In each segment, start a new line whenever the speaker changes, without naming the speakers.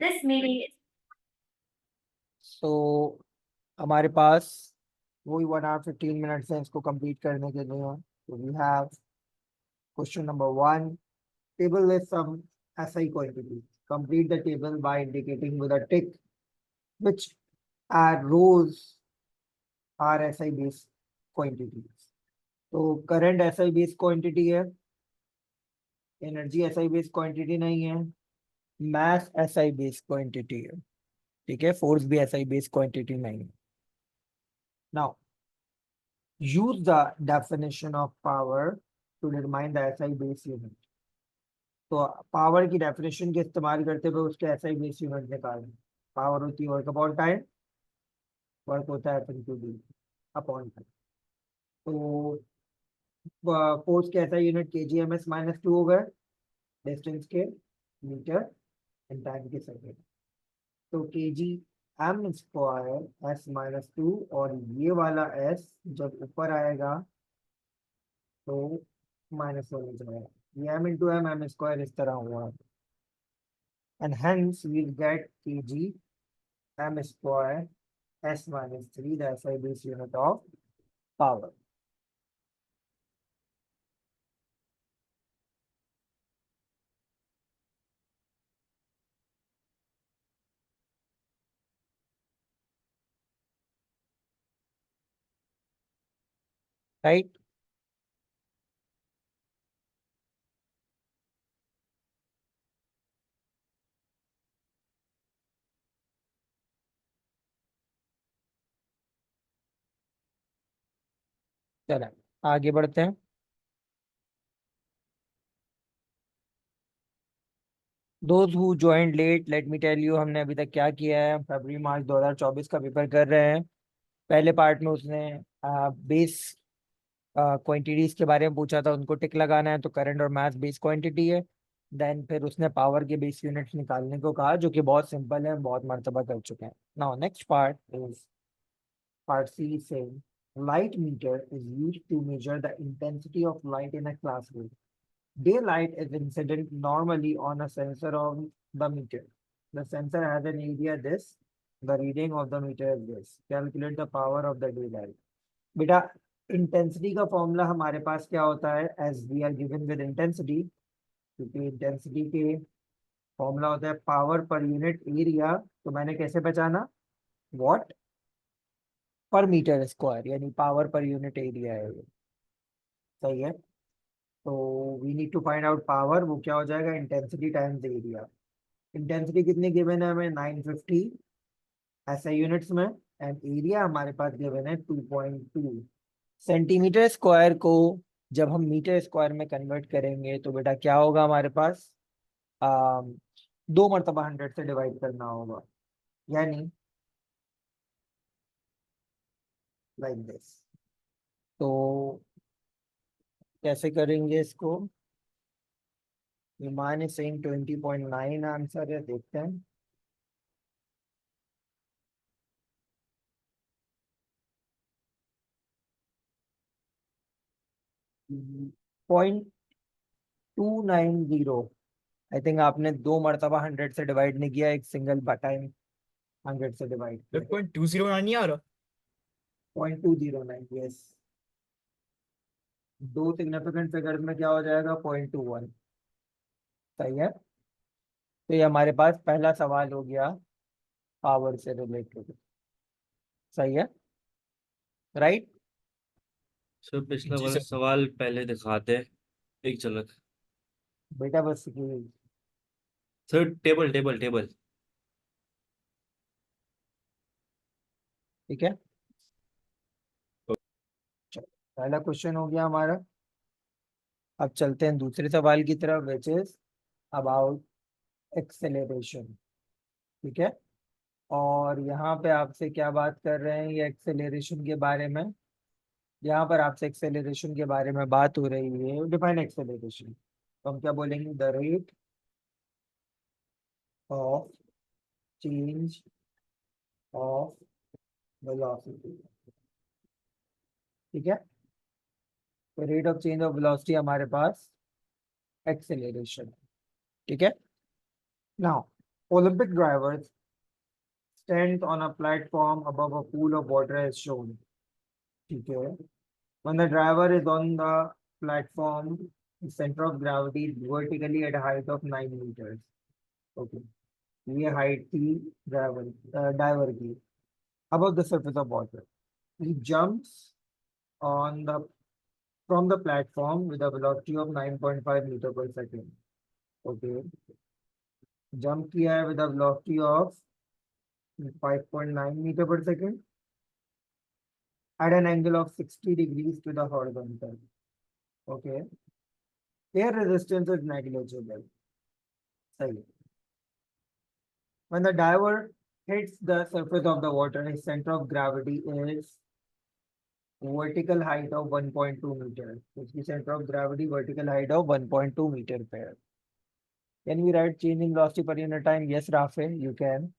This meeting is
तो हमारे पास वही 1 hour 15 minutes है इसको कंप्लीट करने के लिए। तो we have question number 1, table lists some SI quantity. Complete the table by indicating with a tick which are rows are SI based quantities. तो करंट SI based quantity है, energy SI based quantity नहीं है, mass SI based quantity है, ठीक है, force भी SI based quantity नहीं है। Now use the definition of power to determine the SI base unit. तो पावर की डेफिनेशन के इस्तेमाल करते हुए उसके SI बेस यूनिट निकालें। पावर होती है वर्क अपॉन टाइम, वर्क होता है F/d अपॉन टाइम। तो फोर्स के SI यूनिट kgms-2 हो गए, डिस्टेंस के मीटर एंड टाइम के सेकेंड। तो kgm² S-2 और ये वाला S जब ऊपर आएगा तो माइनस होने जाएगा, ये m इंटू m स्क्वायर इस तरह हुआ, and hence we'll get kg m square S-3, the SI base unit of power. Right? चलें आगे बढ़ते हैं। Those who joined late, let me tell you हमने अभी तक क्या किया है। फरवरी मार्च 2024 का पेपर कर रहे हैं। पहले पार्ट में उसने बेस क्वांटिटीज के बारे में पूछा था, उनको टिक लगाना है, तो करंट और मास बेस क्वांटिटी है। देन फिर उसने पावर के बेस यूनिट्स निकालने को कहा, जो कि बहुत सिंपल है, बहुत मर्तबा कर चुके हैं। Now next part is part C से light meter is used to measure the intensity of light in a classroom. Daylight is incident normally on a sensor of the meter. The sensor has an area this. The reading of the meter is this. Calculate the power of the daylight. बेटा intensity का formula हमारे पास क्या होता है, as we are given with intensity, क्योंकि intensity के formula होता है पावर पर यूनिट एरिया। तो मैंने कैसे पहचाना, वॉट पर मीटर स्क्वायर, यानी पावर पर यूनिट एरिया है ये। सही है। तो we need to find out power, वो क्या हो जाएगा, इंटेंसिटी टाइम्स एरिया। इंटेंसिटी कितनी गिवन है हमें, 950 ऐसा यूनिट्स में, एंड एरिया हमारे पास गिवन है 2.2 सेंटीमीटर स्क्वायर को। जब हम मीटर स्क्वायर में कन्वर्ट करेंगे तो बेटा क्या होगा हमारे पास, आ, 2 मरतबा 100 से डिवाइड करना होगा, यानी लाइक दिस। तो कैसे करेंगे इसको, विमान इज सेइंग 20.9 आंसर है, देखते हैं। पॉइंट 290। आई थिंक आपने 2 मरतबा 100 से डिवाइड नहीं किया, एक सिंगल टाइम 100 से डिवाइड किया।
0.209 नहीं आ रहा।
0.209, यस। दो सिग्निफिकेंट फिगर्स में क्या हो जाएगा, 0.21। सही है। तो ये हमारे पास पहला सवाल हो गया पावर से रिलेटेड। सही है, राइट।
सर पिछला
जी
वाला
सर।
सवाल पहले दिखाते हैं, एक झलक।
बेटा बस
सर टेबल टेबल टेबल।
ठीक है, चलो पहला क्वेश्चन हो गया हमारा। अब चलते हैं दूसरे सवाल की तरफ, विच इज अबाउट एक्सेलरेशन। ठीक है, और यहाँ पे आपसे क्या बात कर रहे हैं, ये एक्सेलरेशन के बारे में। यहाँ पर आपसे एक्सेलरेशन के बारे में बात हो रही है, डिफाइन एक्सेलरेशन। तो हम क्या बोलेंगे, the rate of change of velocity. ठीक है, तो rate of change of velocity हमारे पास एक्सेलरेशन। ठीक है, now Olympic drivers stand on a platform above a pool of water as shown. ठीक है. When the driver is on the platform, the center of gravity is vertically at a height of 9 meters. Okay. ये height थी diver की above the surface of water. He jumps on the from the platform with a velocity of 9.5 meter per second. Okay. Jump किया है with a velocity of 5.9 meter per second at an angle of 60 degrees to the horizontal. Okay. Air resistance is negligible. सही. When the diver hits the surface of the water, his center of gravity is vertical height of 1.2 meter. उसकी center of gravity vertical height of 1.2 meter पे है. Can we write change in velocity per unit time? Yes, Rafe, you can.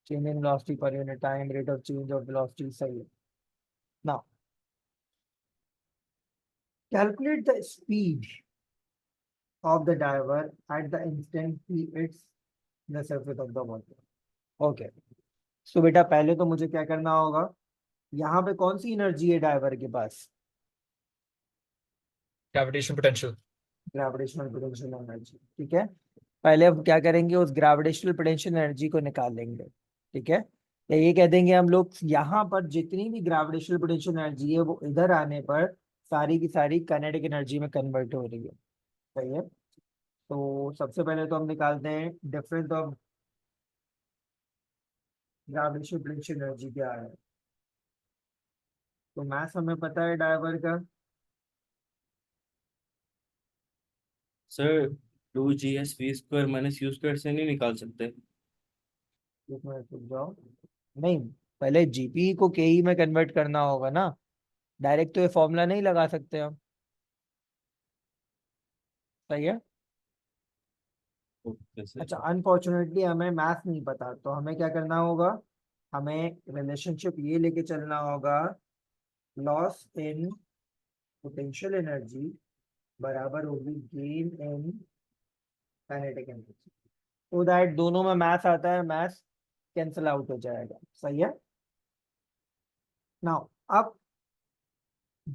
Change in velocity per unit time, rate of change of velocity, सही है. Now, calculate the speed of the diver at the instant he hits the surface of the water. Okay. So बेटा पहले तो मुझे क्या करना होगा, यहाँ पे कौन सी एनर्जी है डाइवर के पास?
Gravitational potential.
Gravitational potential energy. ठीक है. पहले अब क्या करेंगे, उस ग्रेविटेशनल पोटेंशियल एनर्जी को निकाल लेंगे. ठीक है. या ये कह देंगे हम लोग, यहाँ पर जितनी भी ग्रेविटेशनल पोटेंशियल एनर्जी है वो इधर आने पर सारी की सारी काइनेटिक एनर्जी में कन्वर्ट हो रही है. सही है. तो सबसे पहले तो हम निकालते हैं difference of gravitational potential energy क्या है. तो मैथ हमें पता है डाइवर का.
सर 2GS v² - u² से नहीं निकाल सकते?
एक मिनट रुक जाओ. नहीं, पहले जीपी को केई में कन्वर्ट करना होगा ना. डायरेक्ट तो ये फॉर्मूला नहीं लगा सकते हम. सही है.
Okay sir.
अच्छा, अनफॉर्चुनेटली हमें मैथ नहीं पता, तो हमें क्या करना होगा, हमें रिलेशनशिप ये लेके चलना होगा, लॉस इन पोटेंशियल एनर्जी बराबर होगी गेन इन काइनेटिक एनर्जी. तो दैट दोनों में मैथ आता है, मैथ कैंसिल आउट हो जाएगा. सही है. नाउ अब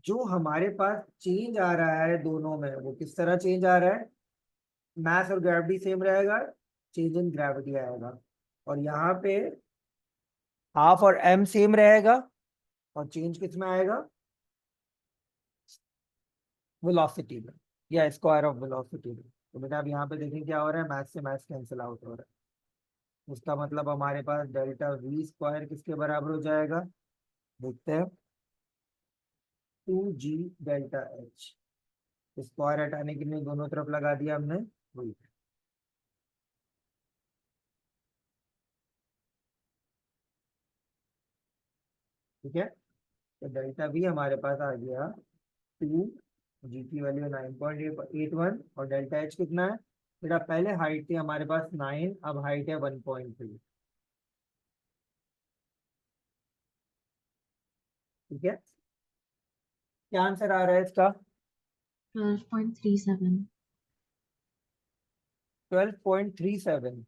जो हमारे पास चेंज आ रहा है दोनों में, वो किस तरह चेंज आ रहा है, मास और ग्रेविटी सेम रहेगा, चेंज इन ग्रेविटी आएगा. और यहाँ पे हाफ और एम सेम रहेगा, और चेंज किस में आएगा, वेलोसिटी में, या स्क्वायर ऑफ वेलोसिटी में. तो बेटा अब यहाँ पे देखें क्या हो रहा है, मैथ से मैथ कैंसिल आउट हो रहा है. उसका मतलब हमारे पास डेल्टा वी स्क्वायर किसके बराबर हो जाएगा, देखते हैं, 2g डेल्टा एच. स्क्वायर हटाने के लिए दोनों तरफ लगा दिया हमने वही. ठीक है. तो डेल्टा वी हमारे पास आ गया 2, जी की वैल्यू 9.81, और डेल्टा एच कितना है बेटा, पहले हाइट थी हमारे पास 9, अब हाइट है 1.3. ठीक है. क्या आंसर आ रहा है इसका?
12.37.
12.37.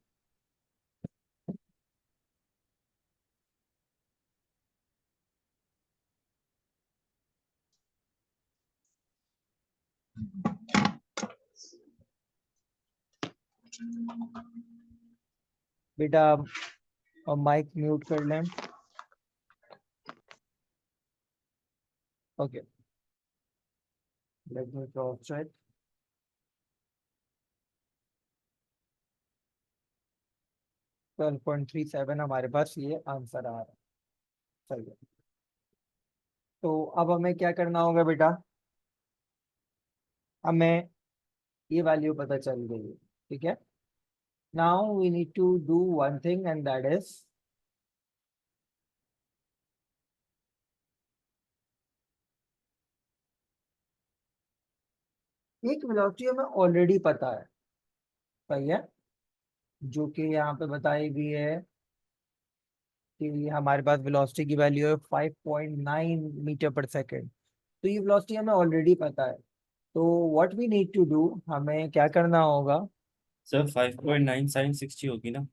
बेटा अब माइक म्यूट कर लें. Okay, let me cross check. तो 12.37 हमारे पास ये आंसर आ रहा है. सही है. तो अब हमें क्या करना होगा बेटा, हमें ये वैल्यू पता चल गई है. ठीक है. Now we need to do one thing, and that is एक वेलोसिटी हमें ऑलरेडी पता है. सही है. जो कि यहाँ पे बताई भी है कि हमारे पास वेलोसिटी की वैल्यू है 5.9 मीटर पर सेकेंड. तो ये वेलोसिटी हमें ऑलरेडी पता है. तो what we need to do, हमें क्या करना होगा,
सर 5.9 साइन 60 होगी ना?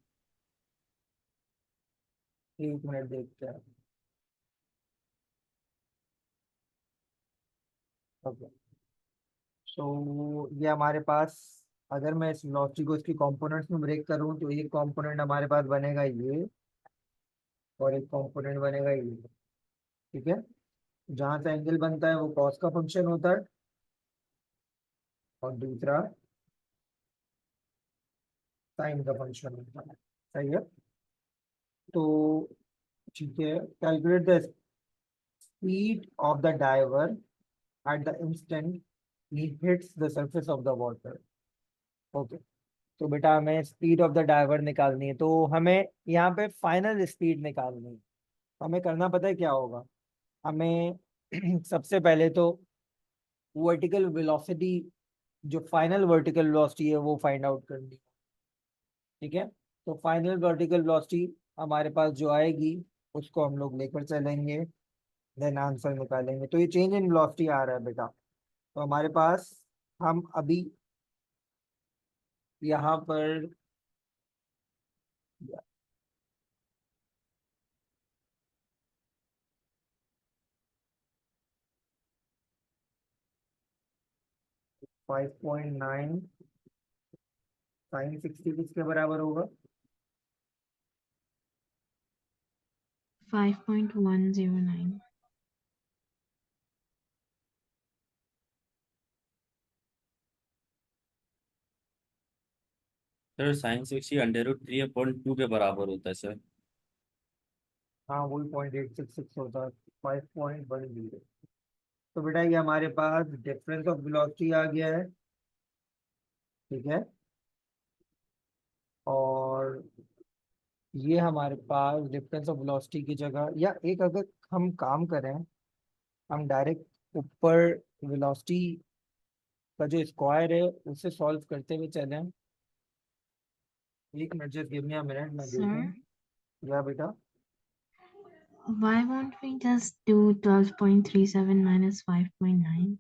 एक मिनट देखते हैं। ओके, सो ये हमारे पास, अगर मैं इस वेलोसिटी को इसकी कंपोनेंट्स में ब्रेक करूं तो एक कंपोनेंट हमारे पास बनेगा ये, और एक कंपोनेंट बनेगा ये। ठीक है, जहां से एंगल बनता है वो कॉस का फंक्शन होता है, और दूसरा साइन का फंक्शन होता है। सही है। तो ठीक है, calculate the speed of the diver at the instant he hits the surface of the water. Okay, तो बेटा हमें स्पीड ऑफ द डाइवर निकालनी है, तो हमें यहाँ पे फाइनल स्पीड निकालनी है। हमें करना पता है क्या होगा। हमें सबसे पहले तो वर्टिकल वेलोसिटी, जो फाइनल वर्टिकल वेलोसिटी है वो फाइंड आउट करनी है। ठीक है, तो फाइनल वर्टिकल वेलोसिटी हमारे पास जो आएगी उसको हम लोग लेकर चलेंगे, देन आंसर निकालेंगे। तो ये चेंज इन वेलोसिटी आ रहा है बेटा, तो हमारे पास, हम अभी यहाँ पर 5.9 साइन 60 किसके बराबर होगा?
5.109.
Sir sine 60 under root 3 upon 2 के बराबर होता है सर।
हाँ, वही 0.866 होता है, 5.10। तो बेटा ये हमारे पास डिफरेंस ऑफ वेलोसिटी आ गया है। ठीक है, और ये हमारे पास डिफरेंस ऑफ वेलोसिटी की जगह, या एक अगर हम काम करें, हम डायरेक्ट ऊपर वेलोसिटी का जो स्क्वायर है उसे सॉल्व करते हुए चलें। एक minute, just give me a minute, मैं देखूं।
Sir,
या बेटा,
why won't we just do 12.37 minus 5.9?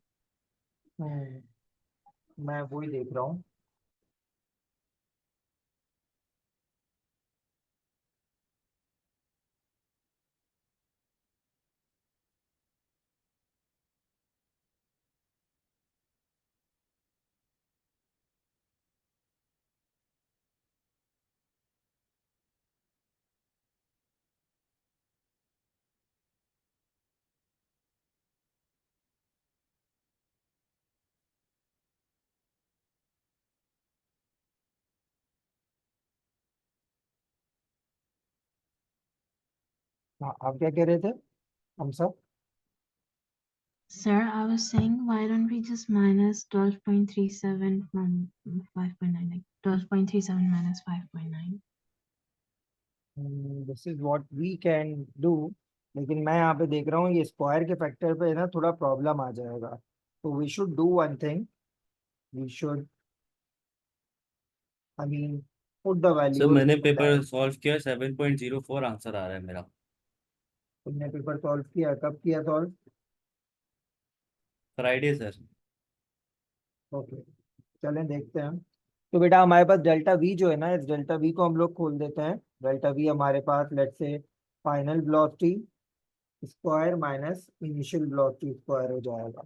मैं वही देख रहा हूँ। हाँ, आप क्या कह रहे थे? हम सब,
Sir, I was saying, why don't we just minus 12.37 from 5.9, like 12.37 minus 5.9?
This is what we can do, लेकिन मैं यहाँ पे देख रहा हूँ ये स्क्वायर के फैक्टर पे ना थोड़ा प्रॉब्लम आ जाएगा। तो we should do one thing, we should, I mean, put the
sir
values
मैंने
इन
पेपर
टाइम।
सॉल्व किया, 7.04 आंसर आ रहा है मेरा।
तुमने पेपर सॉल्व किया, कब किया सॉल्व?
Friday sir.
ओके, चलें देखते हैं। तो बेटा हमारे पास डेल्टा वी जो है ना, इस डेल्टा वी को हम लोग खोल देते हैं। डेल्टा वी हमारे पास, let's say, final velocity square minus initial velocity square हो जाएगा।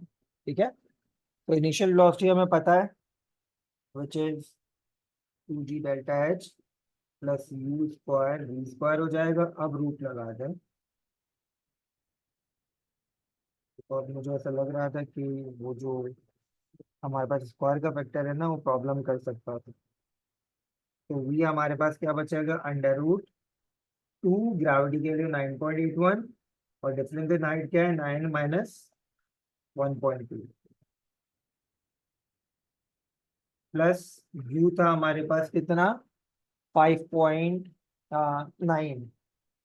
ठीक है, तो इनिशियल वेलोसिटी हमें पता है, which is 2g delta H plus U square V square हो जाएगा। अब रूट लगा दें, और मुझे ऐसा लग रहा था कि वो जो हमारे पास स्क्वायर का फैक्टर है ना वो प्रॉब्लम कर सकता था। तो वी हमारे पास क्या बचेगा, अंडर रूट 2, ग्रेविटी के लिए 9.81, और डिफरेंस इन हाइट क्या है, 9 माइनस 1.2, प्लस यू था हमारे पास कितना, 5.9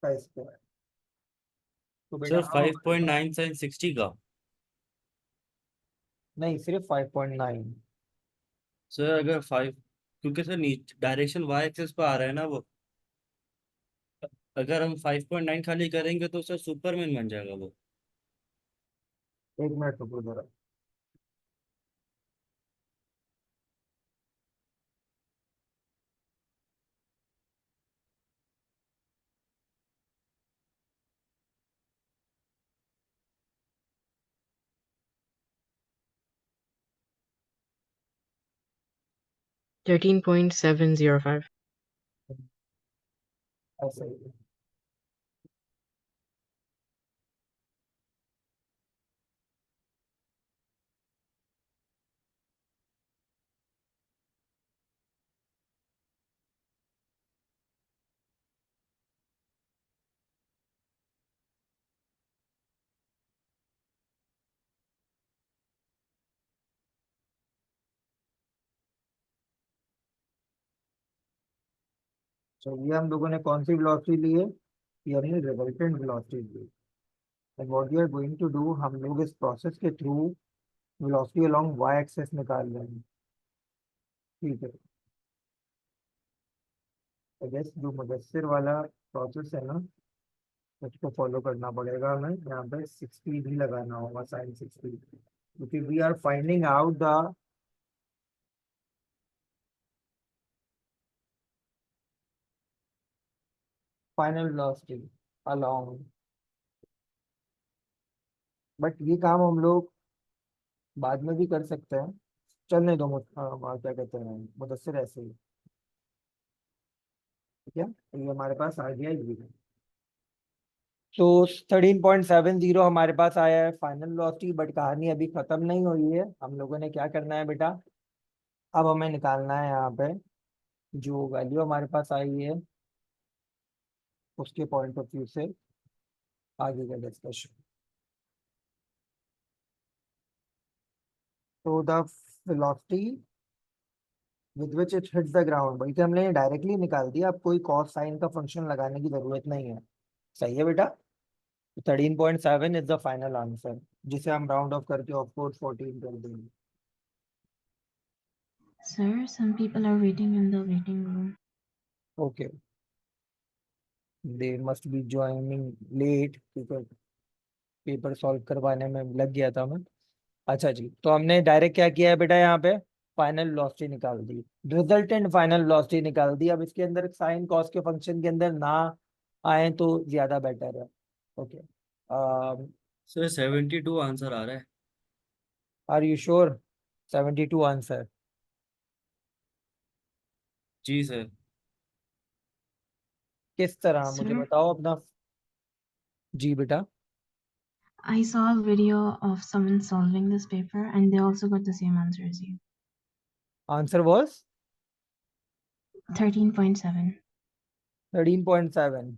का स्क्वायर। तो बेटा
सर
अब
फाइव
हमारे
पॉइंट
पास,
नाइन साइन 60 का।
नहीं, सिर्फ 5.9।
सर अगर 5, क्योंकि सर नीचे डायरेक्शन वाई एक्सिस पे आ रहा है ना वो, अगर हम 5.9 खाली करेंगे तो सर सुपरमैन बन जाएगा वो।
एक मिनट रुको जरा।
13.705.
ऐसे ही। तो ये हम लोगों ने कौन सी वेलोसिटी ली है? ये हमने रिजल्टेंट वेलोसिटी ली है। And what we are going to do, हम लोग इस प्रोसेस के through velocity along Y axis निकाल रहे हैं। ठीक है, आई गेस जो मुदस्सिर वाला प्रोसेस है ना, उसको फॉलो करना पड़ेगा हमें। यहाँ पे 60 भी लगाना होगा, साइन 60, क्योंकि we are finding out the final velocity along. But ये काम हम लोग बाद में भी कर सकते हैं। चलने दो क्या कहते हैं मुदस्सिर, ऐसे ही। ठीक है, तो ये हमारे पास आ गया ये। तो 13.70 हमारे पास आया है फाइनल वेलोसिटी। बट कहानी अभी खत्म नहीं हुई है। हम लोगों ने क्या करना है बेटा, अब हमें निकालना है यहाँ पे जो वैल्यू हमारे पास आई है उसके पॉइंट ऑफ व्यू से आगे का डिस्कशन। तो the velocity with which it hits the ground, बल्कि हमने डायरेक्टली निकाल दिया। अब कोई कॉस साइन का फंक्शन लगाने की जरूरत नहीं है। सही है बेटा। 13.7 इज द फाइनल आंसर, जिसे हम राउंड ऑफ करके ऑफ कोर्स 14 कर देंगे।
Sir, some people are waiting in the waiting room.
Okay, they must be joining late, क्योंकि पेपर सॉल्व करवाने में लग गया था मैं। अच्छा जी, तो हमने डायरेक्ट क्या किया है बेटा, यहाँ पे फाइनल वेलोसिटी निकाल दी, रिजल्टेंट फाइनल वेलोसिटी निकाल दी। अब इसके अंदर साइन कॉस के फंक्शन के अंदर ना आए तो ज्यादा बेटर है। ओके,
सर 72 आंसर आ रहा है।
Are you sure? 72 आंसर?
जी सर।
किस तरह, मुझे
Sir,
बताओ अपना। जी बेटा।
I saw a video of someone solving this paper and they also got the same answer as you.
Answer was
13.7.
13.7।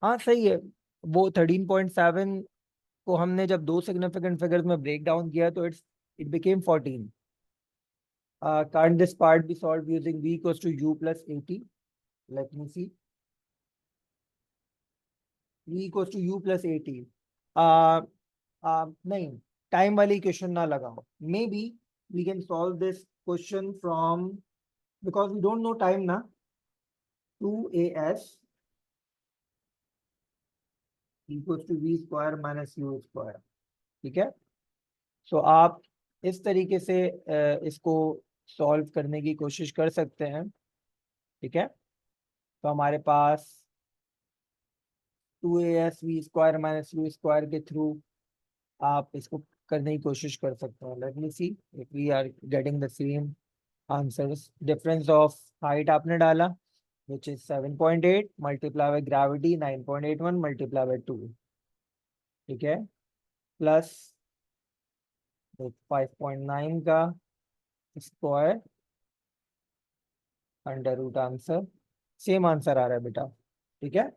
हाँ सही है। वो 13.7 को हमने जब दो सिग्निफिकेंट फिगर्स में ब्रेक डाउन किया तो it became 14। can't this part be solved using v equals to u plus 80? Let me see. v equals to u plus 80। नहीं, टाइम वाली क्वेश्चन ना लगाओ। Maybe we can solve this question from, because we don't know time ना। 2as equals to v square minus u square। ठीक है, सो आप इस तरीके से इसको सॉल्व करने की कोशिश कर सकते हैं। ठीक है, तो हमारे पास 2as v square minus u square के थ्रू आप इसको करने की कोशिश कर सकते हैं। Let me see if we are getting the same answers. Difference of height आपने डाला which is 7.8 multiply by gravity 9.81 multiply by 2। ठीक है, प्लस 5.9 का square under root answer. Same answer आ रहा है बेटा। ठीक है,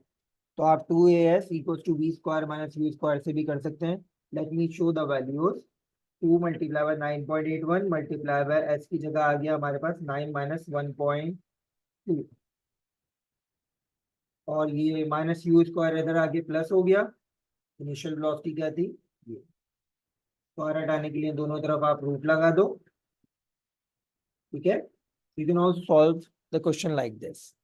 तो आप 2as equals to b square minus you square से भी कर सकते हैं। Let me show the values. 2 multiply by 9.81 multiply by S की जगह आ गया हमारे पास 9 माइनस 1.2, और ये माइनस यू स्क्वायर इधर आके प्लस हो गया। इनिशियल वेलोसिटी क्या थी, ये स्क्वायर हटाने के लिए दोनों तरफ आप रूट लगा दो। ठीक है, you can also solve the question like this.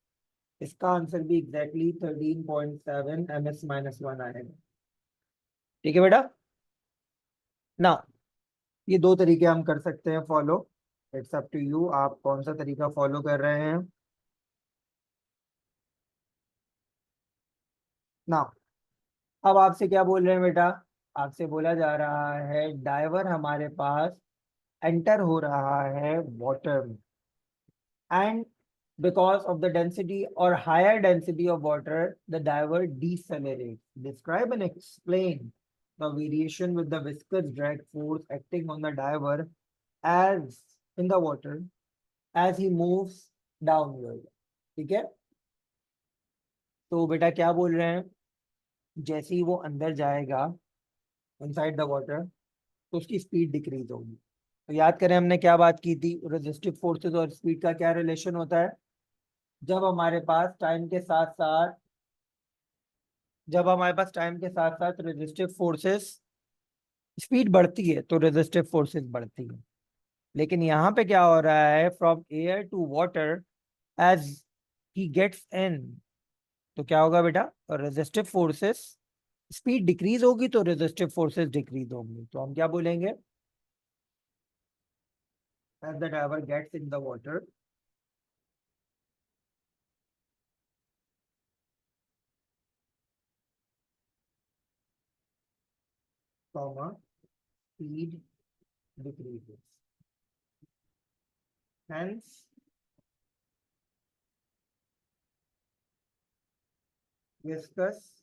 इसका आंसर भी एग्जैक्टली 13.7 ms माइनस 1 आएगा। ठीक है बेटा ना, ये दो तरीके हम कर सकते हैं follow. It's up to you, आप कौन सा तरीका फॉलो कर रहे हैं ना। अब आपसे क्या बोल रहे हैं बेटा, आपसे बोला जा रहा है डाइवर हमारे पास एंटर हो रहा है वाटर में। and because of the density or higher density of water, the diver decelerates. Describe and explain the variation with the viscous drag force acting on the diver as in the water as he moves downward. ठीक है, तो बेटा क्या बोल रहे हैं, जैसे ही वो अंदर जाएगा इनसाइड द वाटर तो उसकी स्पीड डिक्रीज होगी। तो याद करें हमने क्या बात की थी, रेजिस्टिव फोर्सेस और स्पीड का क्या रिलेशन होता है। जब हमारे पास टाइम के साथ साथ रेजिस्टिव फोर्सेस स्पीड बढ़ती है तो रेजिस्टिव फोर्सेस बढ़ती है। लेकिन यहाँ पे क्या हो रहा है, from air to water as he gets in, तो क्या होगा बेटा, रेजिस्टिव फोर्सेस स्पीड डिक्रीज होगी तो रेजिस्टिव फोर्सेस डिक्रीज होंगी। तो हम क्या बोलेंगे, as the diver gets in the water, comma, speed decreases. Hence, viscous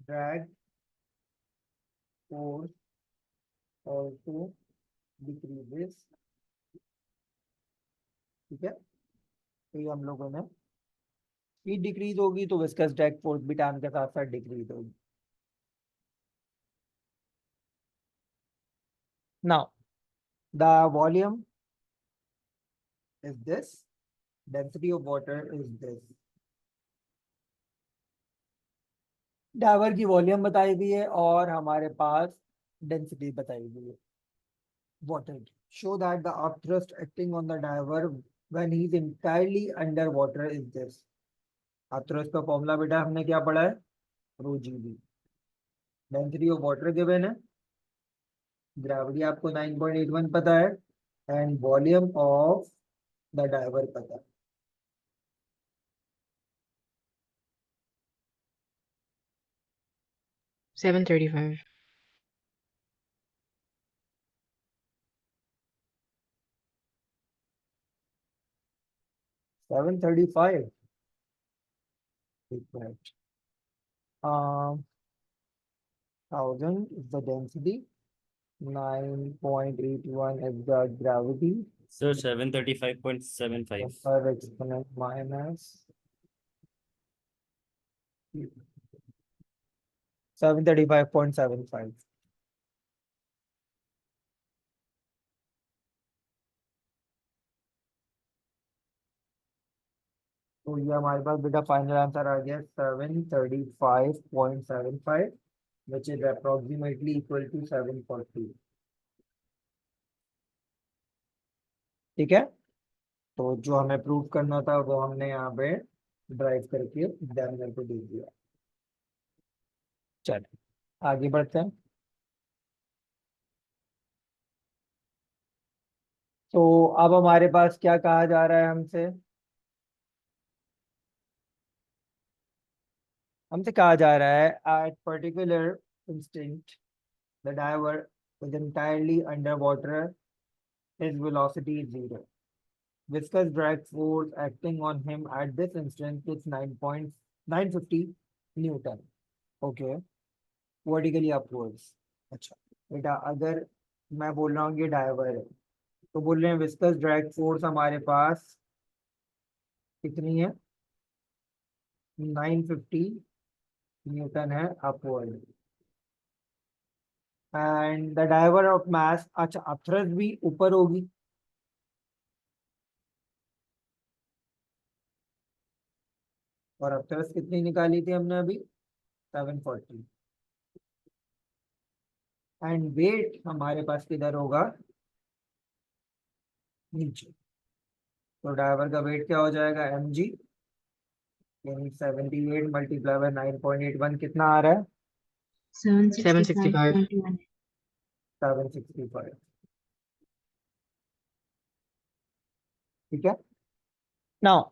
drag force also decreases। ठीक है, तो ये हम लोगों ने स्पीड डिक्रीज होगी तो विस्कस ड्रैग फोर्स भी टाइम के साथ साथ डिक्रीज होगी। Now the volume is this, density of water is this। Diver की वॉल्यूम बताई हुई है और हमारे पास डेंसिटी बताई हुई है वाटर की। Show that the upthrust acting on the diver when he is entirely under water is this. Upthrust का फॉर्मूला बेटा हमने क्या पढ़ा है, rho g b. Density of water given है, ग्रेविटी आपको 9.81 पता है, and volume of the diver पता है।
735.
735, right? 1000 is the density, 9.81 is the gravity,
sir 735.75।
per exponent minus 735.75। तो ये हमारे पास बेटा फाइनल आंसर आ गया 735.75, which is approximately equal to 740। ठीक है, तो जो हमें प्रूव करना था वो हमने यहाँ पे ड्राइव करके एग्जामिनर को दे दिया। चलिए आगे बढ़ते हैं। तो अब हमारे पास क्या कहा जा रहा है हमसे कहा जा रहा है at particular instant the diver is entirely underwater, his velocity is 0, viscous drag force acting on him at this instant is 9.950 Newton, okay, vertically upwards। अच्छा बेटा, अगर मैं बोल रहा हूँ कि डाइवर है तो बोल रहे हैं विस्कस ड्रैग फोर्स हमारे पास कितनी है, 950 न्यूटन है upward, and the diver of mass, अच्छा अपथ्रस्ट भी ऊपर होगी, और अपथ्रस्ट कितनी निकाली थी हमने अभी, 740, एंड वेट हमारे पास किधर होगा, नीचे। तो डाइवर का वेट क्या हो जाएगा, mg, यानी 78 मल्टीप्लाई बाय 9.81 कितना आ रहा है,
765.
765.1।
765। ठीक है, नाउ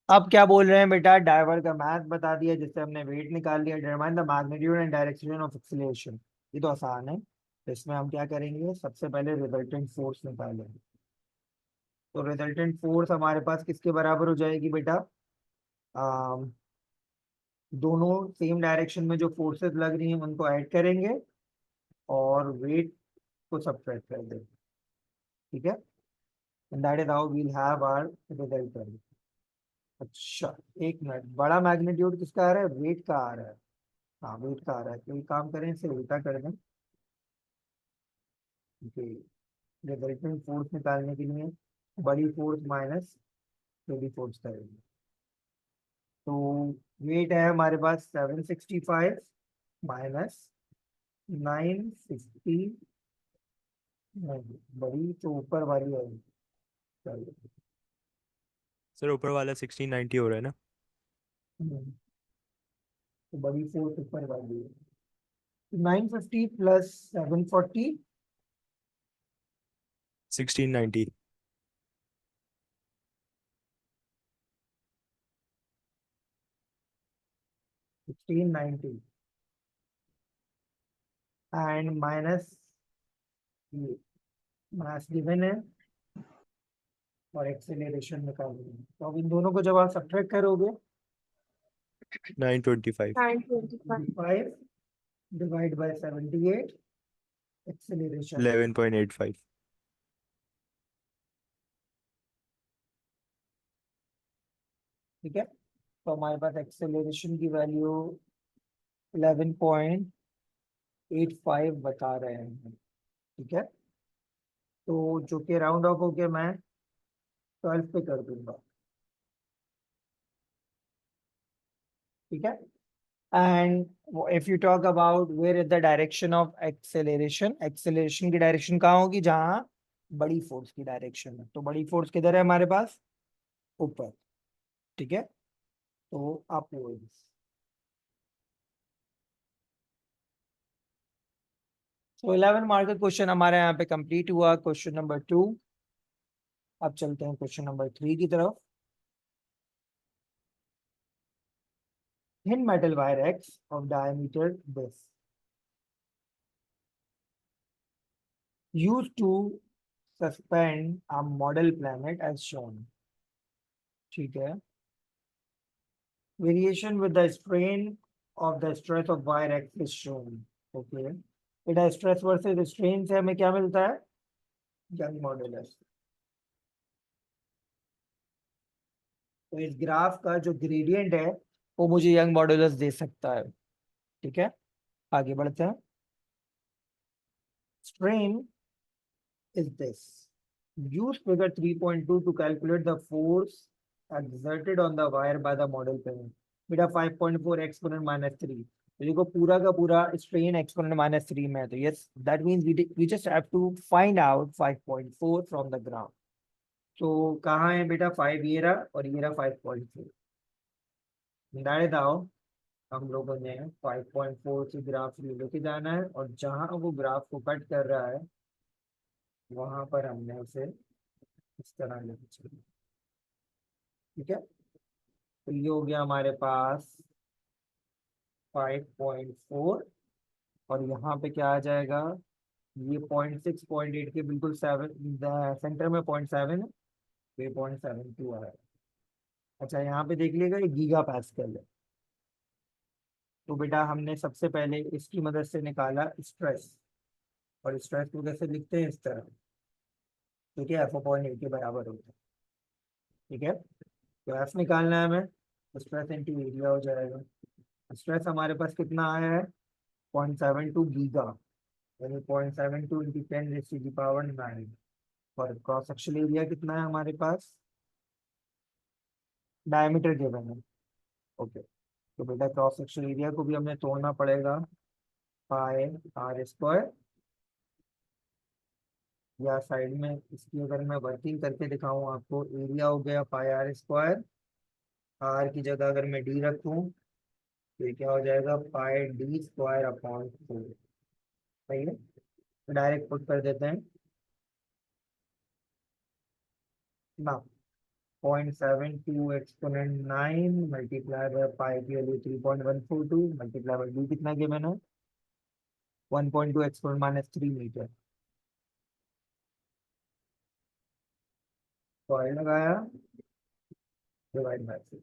अब क्या बोल रहे हैं बेटा, डाइवर का मैथ बता दिया जिससे हमने वेट निकाल लिया। Determine the magnitude and direction of acceleration, ये तो आसान है। तो इसमें हम क्या करेंगे, सबसे पहले रिजल्टेंट फोर्स निकालेंगे। तो रिजल्टेंट फोर्स हमारे पास किसके बराबर हो जाएगी बेटा? अम, दोनों सेम डायरेक्शन में जो फोर्सेस लग रही हैं उनको ऐड करेंगे और वेट को सब्ट्रैक्ट कर देंगे, ठीक है? And that is how we'll have our resultant. अच्छा, एक मिनट, बड़ा मैग्नीट्यूड किसका आ रहा है? वेट का आ रहा है। हाँ, वेट का आ रहा है, तो एक काम करें, इसे उल्टा कर दें। रिजल्टेंट फोर्स निकालने के लिए बड़ी फोर्स माइनस छोटी फोर्स करेंगे। तो वेट है हमारे पास 765 माइनस 960, नहीं बड़ी तो ऊपर वाली है। चलो,
सर ऊपर वाला 1690 हो रहा है ना?
तो बड़ी फोर्स ऊपर वाली है। 950 plus 740,
1690।
1690 and minus mass given है और एक्सेलरेशन निकालनी है। तो अब इन दोनों को जब आप सब्ट्रैक्ट करोगे
925।
5 डिवाइड बाय 78, एक्सेलरेशन
11.85।
ठीक है। तो हमारे पास एक्सेलरेशन की वैल्यू 11.85 बता रहे हैं, ठीक है। तो जो कि राउंड ऑफ होके मैं 12 पे कर दूंगा, ठीक है। And if you talk about where is the direction of acceleration, acceleration की डायरेक्शन कहाँ होगी? जहाँ बड़ी फोर्स की डायरेक्शन है। तो बड़ी फोर्स किधर है हमारे पास? ऊपर, ठीक है। तो अपवर्ड्स। तो 11 मार्क का क्वेश्चन हमारे यहाँ पे कंप्लीट हुआ, क्वेश्चन नंबर 2। अब चलते हैं क्वेश्चन नंबर 3 की तरफ। Thin metal wire X of diameter this used to suspend a model planet as shown, ठीक है। Variation with the strain of the stress of wire X is shown, okay। बेटा stress versus strain से हमें क्या मिलता है? Young modulus. तो इस ग्राफ का जो ग्रेडियंट है वो मुझे यंग मॉडुलस दे सकता है, ठीक है। आगे बढ़ते हैं। Strain is this. Use figure 3.2 to calculate the force exerted on the wire by the model parent. बेटा 5.4 exponent minus 3, तो देखो पूरा का पूरा strain exponent minus 3 में है, तो yes that means we just have to find out 5.4 from the graph. तो कहाँ है बेटा? 5 ये रहा और ये रहा 5.4। that is how हम लोगों ने 5.4 से ग्राफ लेके जाना है और जहाँ वो ग्राफ को कट कर रहा है वहां पर हमने उसे इस तरह लेके चलना, ठीक है। तो ये हो गया हमारे पास 5.4 और यहाँ पे क्या आ जाएगा? ये 0.6 0.8 के बिल्कुल 7 सेंटर में 0.7 है, तो ये 0.72 आ रहा है। अच्छा, यहाँ पे देख लीजिएगा ये गीगा पास्कल है। तो बेटा हमने सबसे पहले इसकी मदद से निकाला स्ट्रेस, और स्ट्रेस को कैसे लिखते हैं? इस तरह, ठीक है। F/8 के बराबर होता है, ठीक है। तो एफ निकालना है हमें, तो स्ट्रेस इंटू एरिया हो जाएगा। स्ट्रेस हमारे पास कितना आया है? 0.72 गीगा, यानी 0.72 इंटू 10⁻⁹ और क्रॉस सेक्शन एरिया कितना है हमारे पास? डायमीटर गिवन है, ओके। तो बेटा क्रॉस सेक्शन एरिया को भी हमें तोड़ना पड़ेगा, पाई आर स्क्वायर, या साइड में इसकी अगर मैं वर्किंग करके दिखाऊं आपको, एरिया हो गया पाई आर स्क्वायर, आर की जगह अगर मैं डी रखूं तो ये क्या हो जाएगा? पाई डी स्क्वायर अपॉन 4, सही है। तो डायरेक्ट पुट कर देते हैं ना, 0.72 एक्सपोनेंट 9 मल्टीप्लाई बाय पाई की वैल्यू 3.142 मल्टीप्लाई बाय डी कितना गिवन है? 1.2 एक्सपोनेंट -3 मीटर। कॉइल लगाया, डिवाइड बाय 6।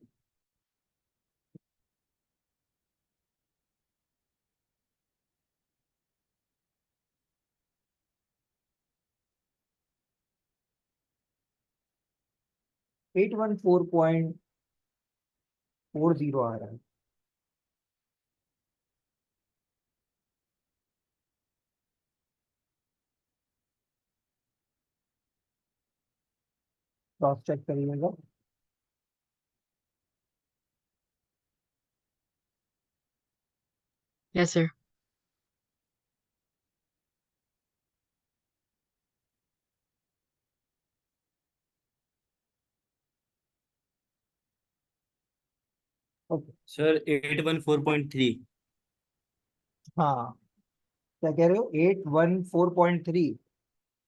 एट वन 4.40 आ रहा है। क्रॉस चेक करिएगा।
Yes, sir.
ओके।
सर 814.3।
हाँ, क्या कह रहे हो? 814.3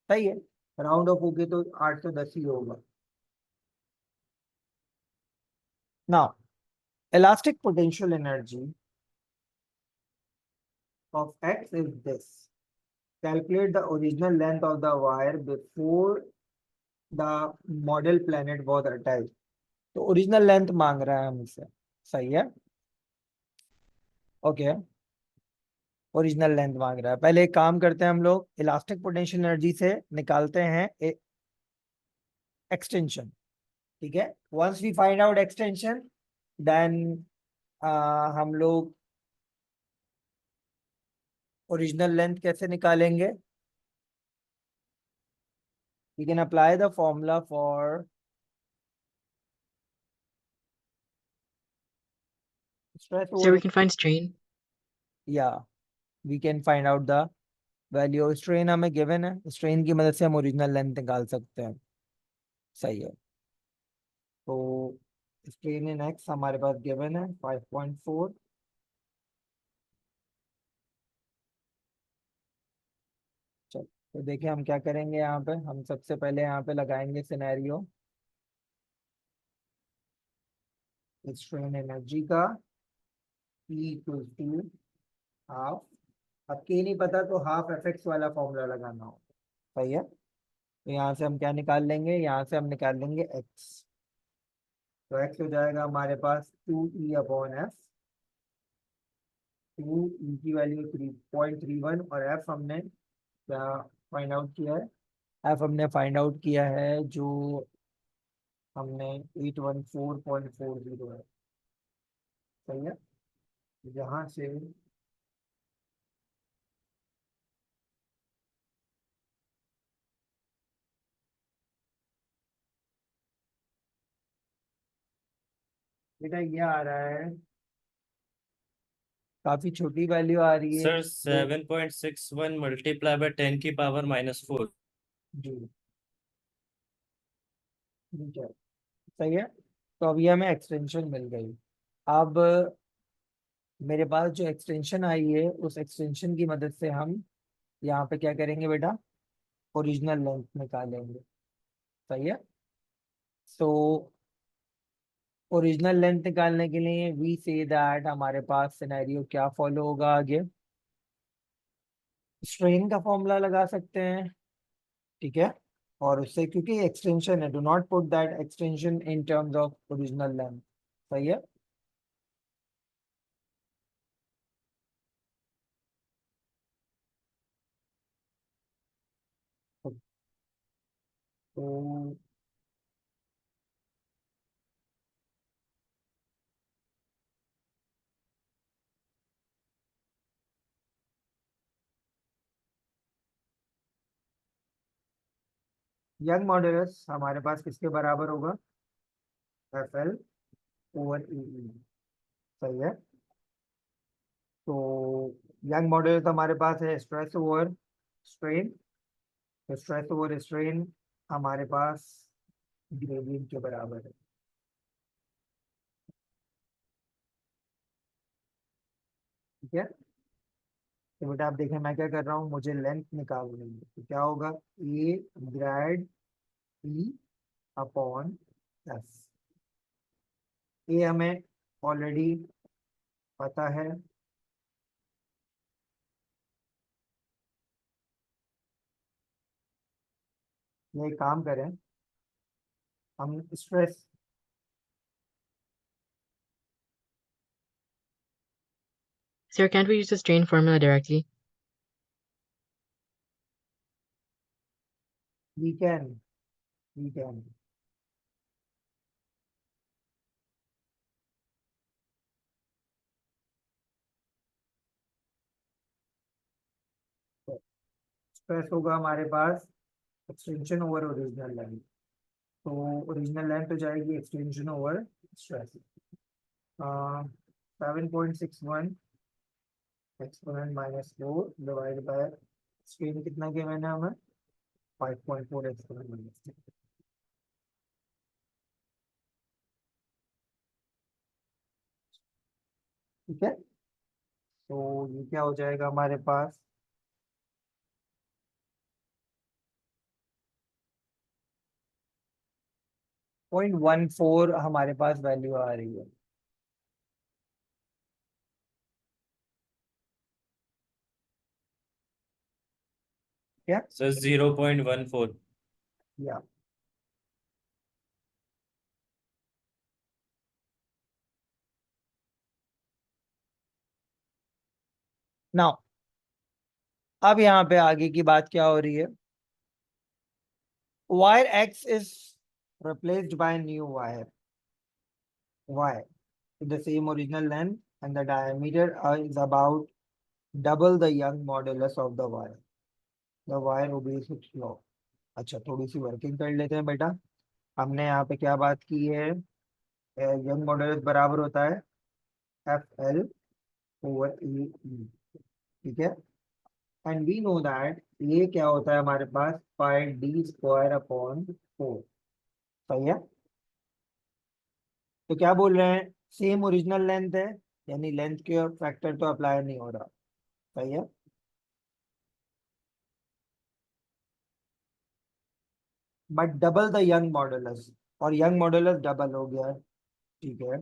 सही है। राउंड ऑफ होके तो 810 ही होगा। Now elastic potential energy of X is this. Calculate the original length of the wire before the model planet was attached. तो ओरिजिनल लेंथ मांग रहा है हमसे, सही है। ओके, ओरिजिनल लेंथ मांग रहा है। पहले एक काम करते हैं, हम लोग इलास्टिक पोटेंशियल एनर्जी से निकालते हैं एक्सटेंशन। ठीक है, once we find out extension then हम लोग ओरिजिनल लेंथ कैसे निकालेंगे? We can apply the formula for stress
So we
over,
can find strain.
yeah, we can find out the value of strain हमें given है, strain की मदद से हम ओरिजिनल लेंथ निकाल सकते हैं। सही है। तो strain in x हमारे पास given है 5.4। चल, तो देखिए हम क्या करेंगे। यहाँ पे हम सबसे पहले यहाँ पे लगाएंगे सिनेरियो स्ट्रेन एनर्जी का E इक्वल टू हाफ। अब के नहीं पता तो हाफ एफ एक्स वाला फॉर्मूला लगाना होगा। सही है। तो यहाँ से हम क्या निकाल लेंगे? यहाँ से हम निकाल लेंगे x। तो x हो जाएगा हमारे पास 2e/f। 2e की वैल्यू 3.31 और f हमने क्या फाइंड आउट किया है? f हमने फाइंड आउट किया है जो हमने 814.40 है। सही है। यहाँ से बेटा ये आ रहा है, काफी छोटी वैल्यू आ रही है।
सर 7.61 मल्टीप्लाई बाय 10 की पावर -4।
जी ठीक है, सही है। तो अभी हमें एक्सटेंशन मिल गई। अब मेरे पास जो एक्सटेंशन आई है उस एक्सटेंशन की मदद से हम यहाँ पे क्या करेंगे बेटा? ओरिजिनल लेंथ निकालेंगे। सही है। सो ओरिजिनल लेंथ निकालने के लिए वी से दैट हमारे पास सिनेरियो क्या फॉलो होगा आगे? स्ट्रेन का फॉर्मूला लगा सकते हैं। ठीक है, और उससे क्योंकि एक्सटेंशन है, do not put that extension in terms of original length. सही है। तो यंग मॉडुलस हमारे पास किसके बराबर होगा? एफ एल ओवर ई। सही है। तो यंग मॉडुलस हमारे पास है स्ट्रेस ओवर स्ट्रेन। तो स्ट्रेस ओवर स्ट्रेन हमारे पास ग्रेडियंट के बराबर है। ठीक है। तो बेटा आप देखें मैं क्या कर रहा हूँ, मुझे लेंथ निकालनी है। तो क्या होगा? A grade e upon f. A हमें ऑलरेडी पता है। ये काम करें, हम stress
Sir, can't we use the strain formula directly?
we can stress होगा हमारे पास एक्सटेंशन ओवर ओरिजिनल लेंथ, तो ओरिजिनल लेंथ हो जाएगी extension over stress 7.61 exponent -4 divide by strain कितना के मैंने हमें 5.4 एक्सपोनेंट -4। ठीक है, तो ये क्या हो जाएगा हमारे पास 0.14 हमारे पास वैल्यू आ रही है। क्या
सर 0.14।
या नाउ अब यहाँ पे आगे की बात क्या हो रही है, wire x is replaced by new wire y with the same original length and the diameter is about double the young modulus of the wire. The wire obeys its law. अच्छा, थोड़ी सी वर्किंग कर लेते हैं बेटा। हमने यहाँ पे क्या बात की है, यंग मॉडुलस बराबर होता है FL ओवर ए, ठीक है। एंड वी नो दैट ये क्या होता है हमारे पास पाई डी स्क्वायर अपॉन 4, सही है। तो क्या बोल रहे हैं, सेम ओरिजिनल लेंथ है, यानी लेंथ के फैक्टर तो अप्लाई नहीं हो रहा, सही है। But double the young modulus, और यंग मॉडुलस डबल हो गया है, ठीक है।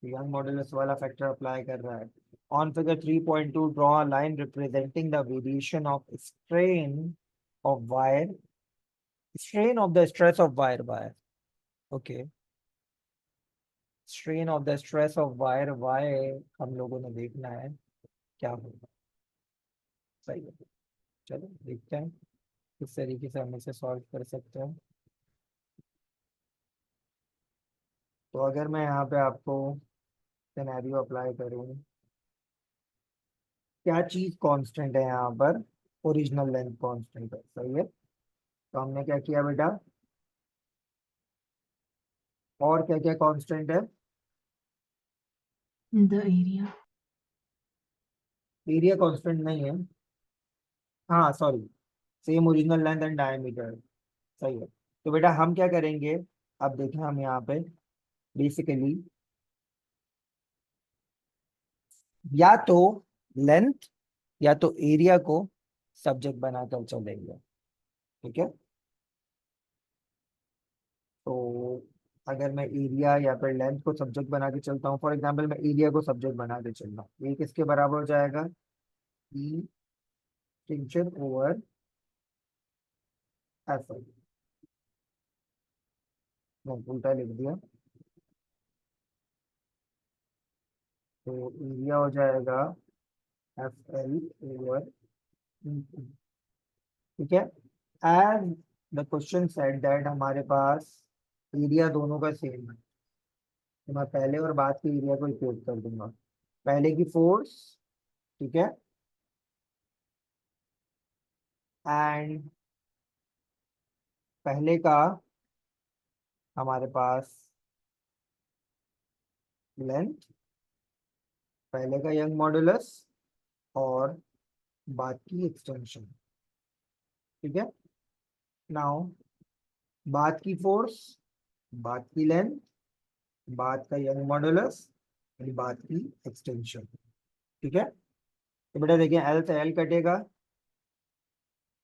यंग मॉडुलस वाला फैक्टर अप्लाई कर रहा है। On figure 3.2 draw a line representing the variation of strain of wire, strain of the stress of wire wire, okay. Strain of the stress of wire wire हम लोगों ने देखना है क्या होगा, सही है। चलो देखते हैं किस तरीके से हम इसे सॉल्व कर सकते हैं। तो अगर मैं यहाँ पे आपको सिनेरियो अप्लाई करूँ, क्या चीज कांस्टेंट है यहाँ पर, ओरिजिनल लेंथ कांस्टेंट है, सही है। तो हमने क्या किया बेटा, और क्या क्या कांस्टेंट है,
The area.
एरिया कांस्टेंट नहीं है, हाँ sorry, same original length and diameter, सही है। तो बेटा हम क्या करेंगे, अब देखें हम यहाँ पे बेसिकली या तो लेंथ या तो एरिया को सब्जेक्ट बनाकर चलेंगे, ठीक है। तो अगर मैं एरिया या फिर लेंथ को सब्जेक्ट बना के चलता हूँ, फॉर एग्जांपल मैं एरिया को सब्जेक्ट बना के चल रहा हूँ, ये किसके बराबर हो जाएगा, ई टेंशन ओवर एफ, उल्टा लिख दिया, तो एरिया हो जाएगा एफ एल ओवर, ठीक है। As the question said that हमारे पास एरिया दोनों का सेम है, तो मैं पहले और बाद के एरिया को इक्वेट कर दूंगा। पहले की फोर्स, ठीक है, एंड पहले का हमारे पास लेंथ, पहले का यंग मॉडुलस और बाद की एक्सटेंशन, ठीक है। नाउ बाद की फोर्स, बाद की लेंथ, बाद का यंग मॉडुलस, बाद की एक्सटेंशन, ठीक है। तो बेटा देखिए एल से एल कटेगा,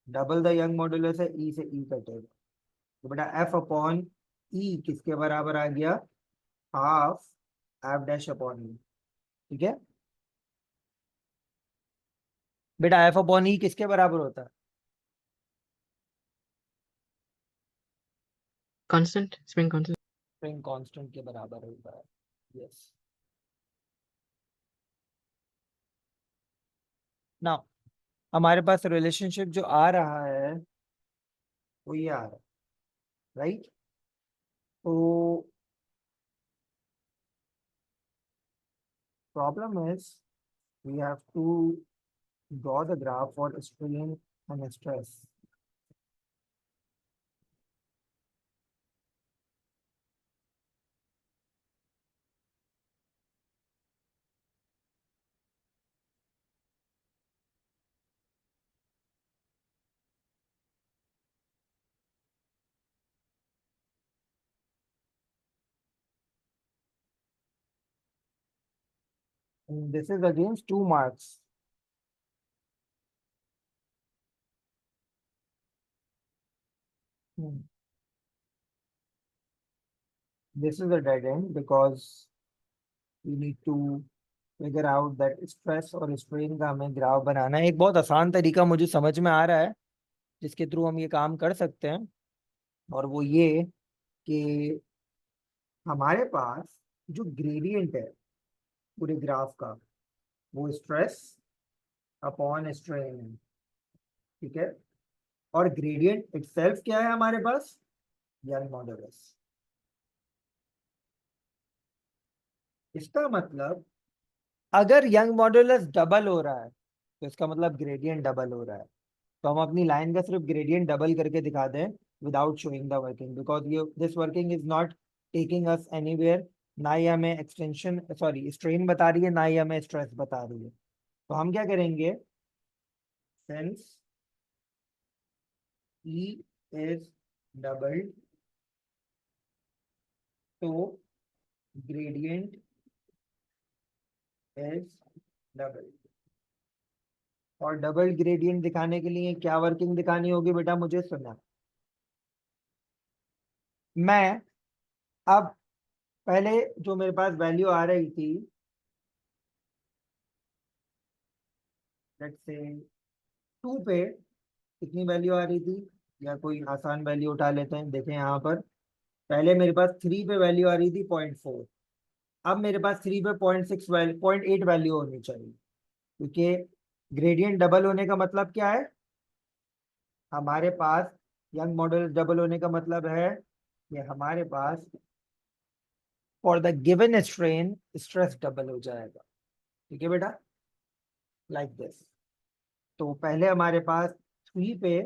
डबल द यंग मॉडुलस है, ई से ई कटेगा, तो बेटा एफ अपॉन ई किसके बराबर आ गया, हाफ एफ डैश अपॉन ई, ठीक है। बेटा एफ अपॉन ई किसके बराबर होता है,
Constant? Spring constant?
Spring constant के बराबर होता है। यस, नाउ हमारे पास रिलेशनशिप जो आ रहा है वो ये आ रहा है, राइट? तो problem is we have to draw the graph for strain and stress. And this is against 2 marks. This is a dead end because we need to figure out that stress और strain का हमें graph बनाना है। एक बहुत आसान तरीका मुझे समझ में आ रहा है जिसके थ्रू हम ये काम कर सकते हैं, और वो ये कि हमारे पास जो ग्रेडियंट है पूरे ग्राफ का वो स्ट्रेस अपॉन स्ट्रेन है, ठीक है? और ग्रेडियंट इटसेल्फ क्या है हमारे पास? Young modulus. इसका मतलब अगर यंग मॉडुलस डबल हो रहा है तो इसका मतलब ग्रेडियंट डबल हो रहा है। तो हम अपनी लाइन का सिर्फ ग्रेडियंट डबल करके दिखा दें without showing the working, because ये this working is not taking us anywhere. ना ही हमें एक्सटेंशन सॉरी स्ट्रेन बता रही है, ना ही हमें स्ट्रेस बता रही है। तो हम क्या करेंगे, सिंस E is double तो gradient is double, और डबल ग्रेडियंट दिखाने के लिए क्या वर्किंग दिखानी होगी बेटा? मुझे सुना, मैं अब पहले जो मेरे पास वैल्यू आ रही थी, लेट्स से 2 पे कितनी वैल्यू आ रही थी, या कोई आसान वैल्यू उठा लेते हैं। देखें यहाँ पर पहले मेरे पास 3 पे वैल्यू आ रही थी 0.4, अब मेरे पास 3 पे 0.6 वैल्यू 0.8 वैल्यू होनी चाहिए, क्योंकि ग्रेडियंट डबल होने का मतलब क्या है? हमारे पास यंग मॉडुलस डबल होने का मतलब है कि हमारे पास for the given strain stress double हो जाएगा, ठीक है बेटा? Like this. तो पहले हमारे पास 3 पे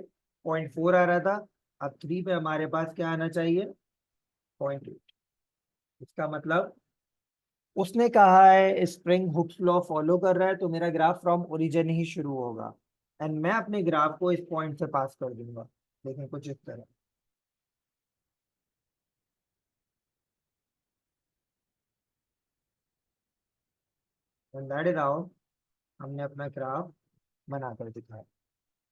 0.4 आ रहा था, अब 3 पे हमारे पास क्या आना चाहिए? 0.8। इसका मतलब उसने कहा है स्प्रिंग हुक्स लॉ फॉलो कर रहा है, तो मेरा ग्राफ फ्रॉम ओरिजिन ही शुरू होगा, एंड मैं अपने ग्राफ को इस पॉइंट से पास कर दूंगा। देखें कुछ इस तरह, एंड दैट इज हाउ हमने अपना ग्राफ बनाकर दिखाया,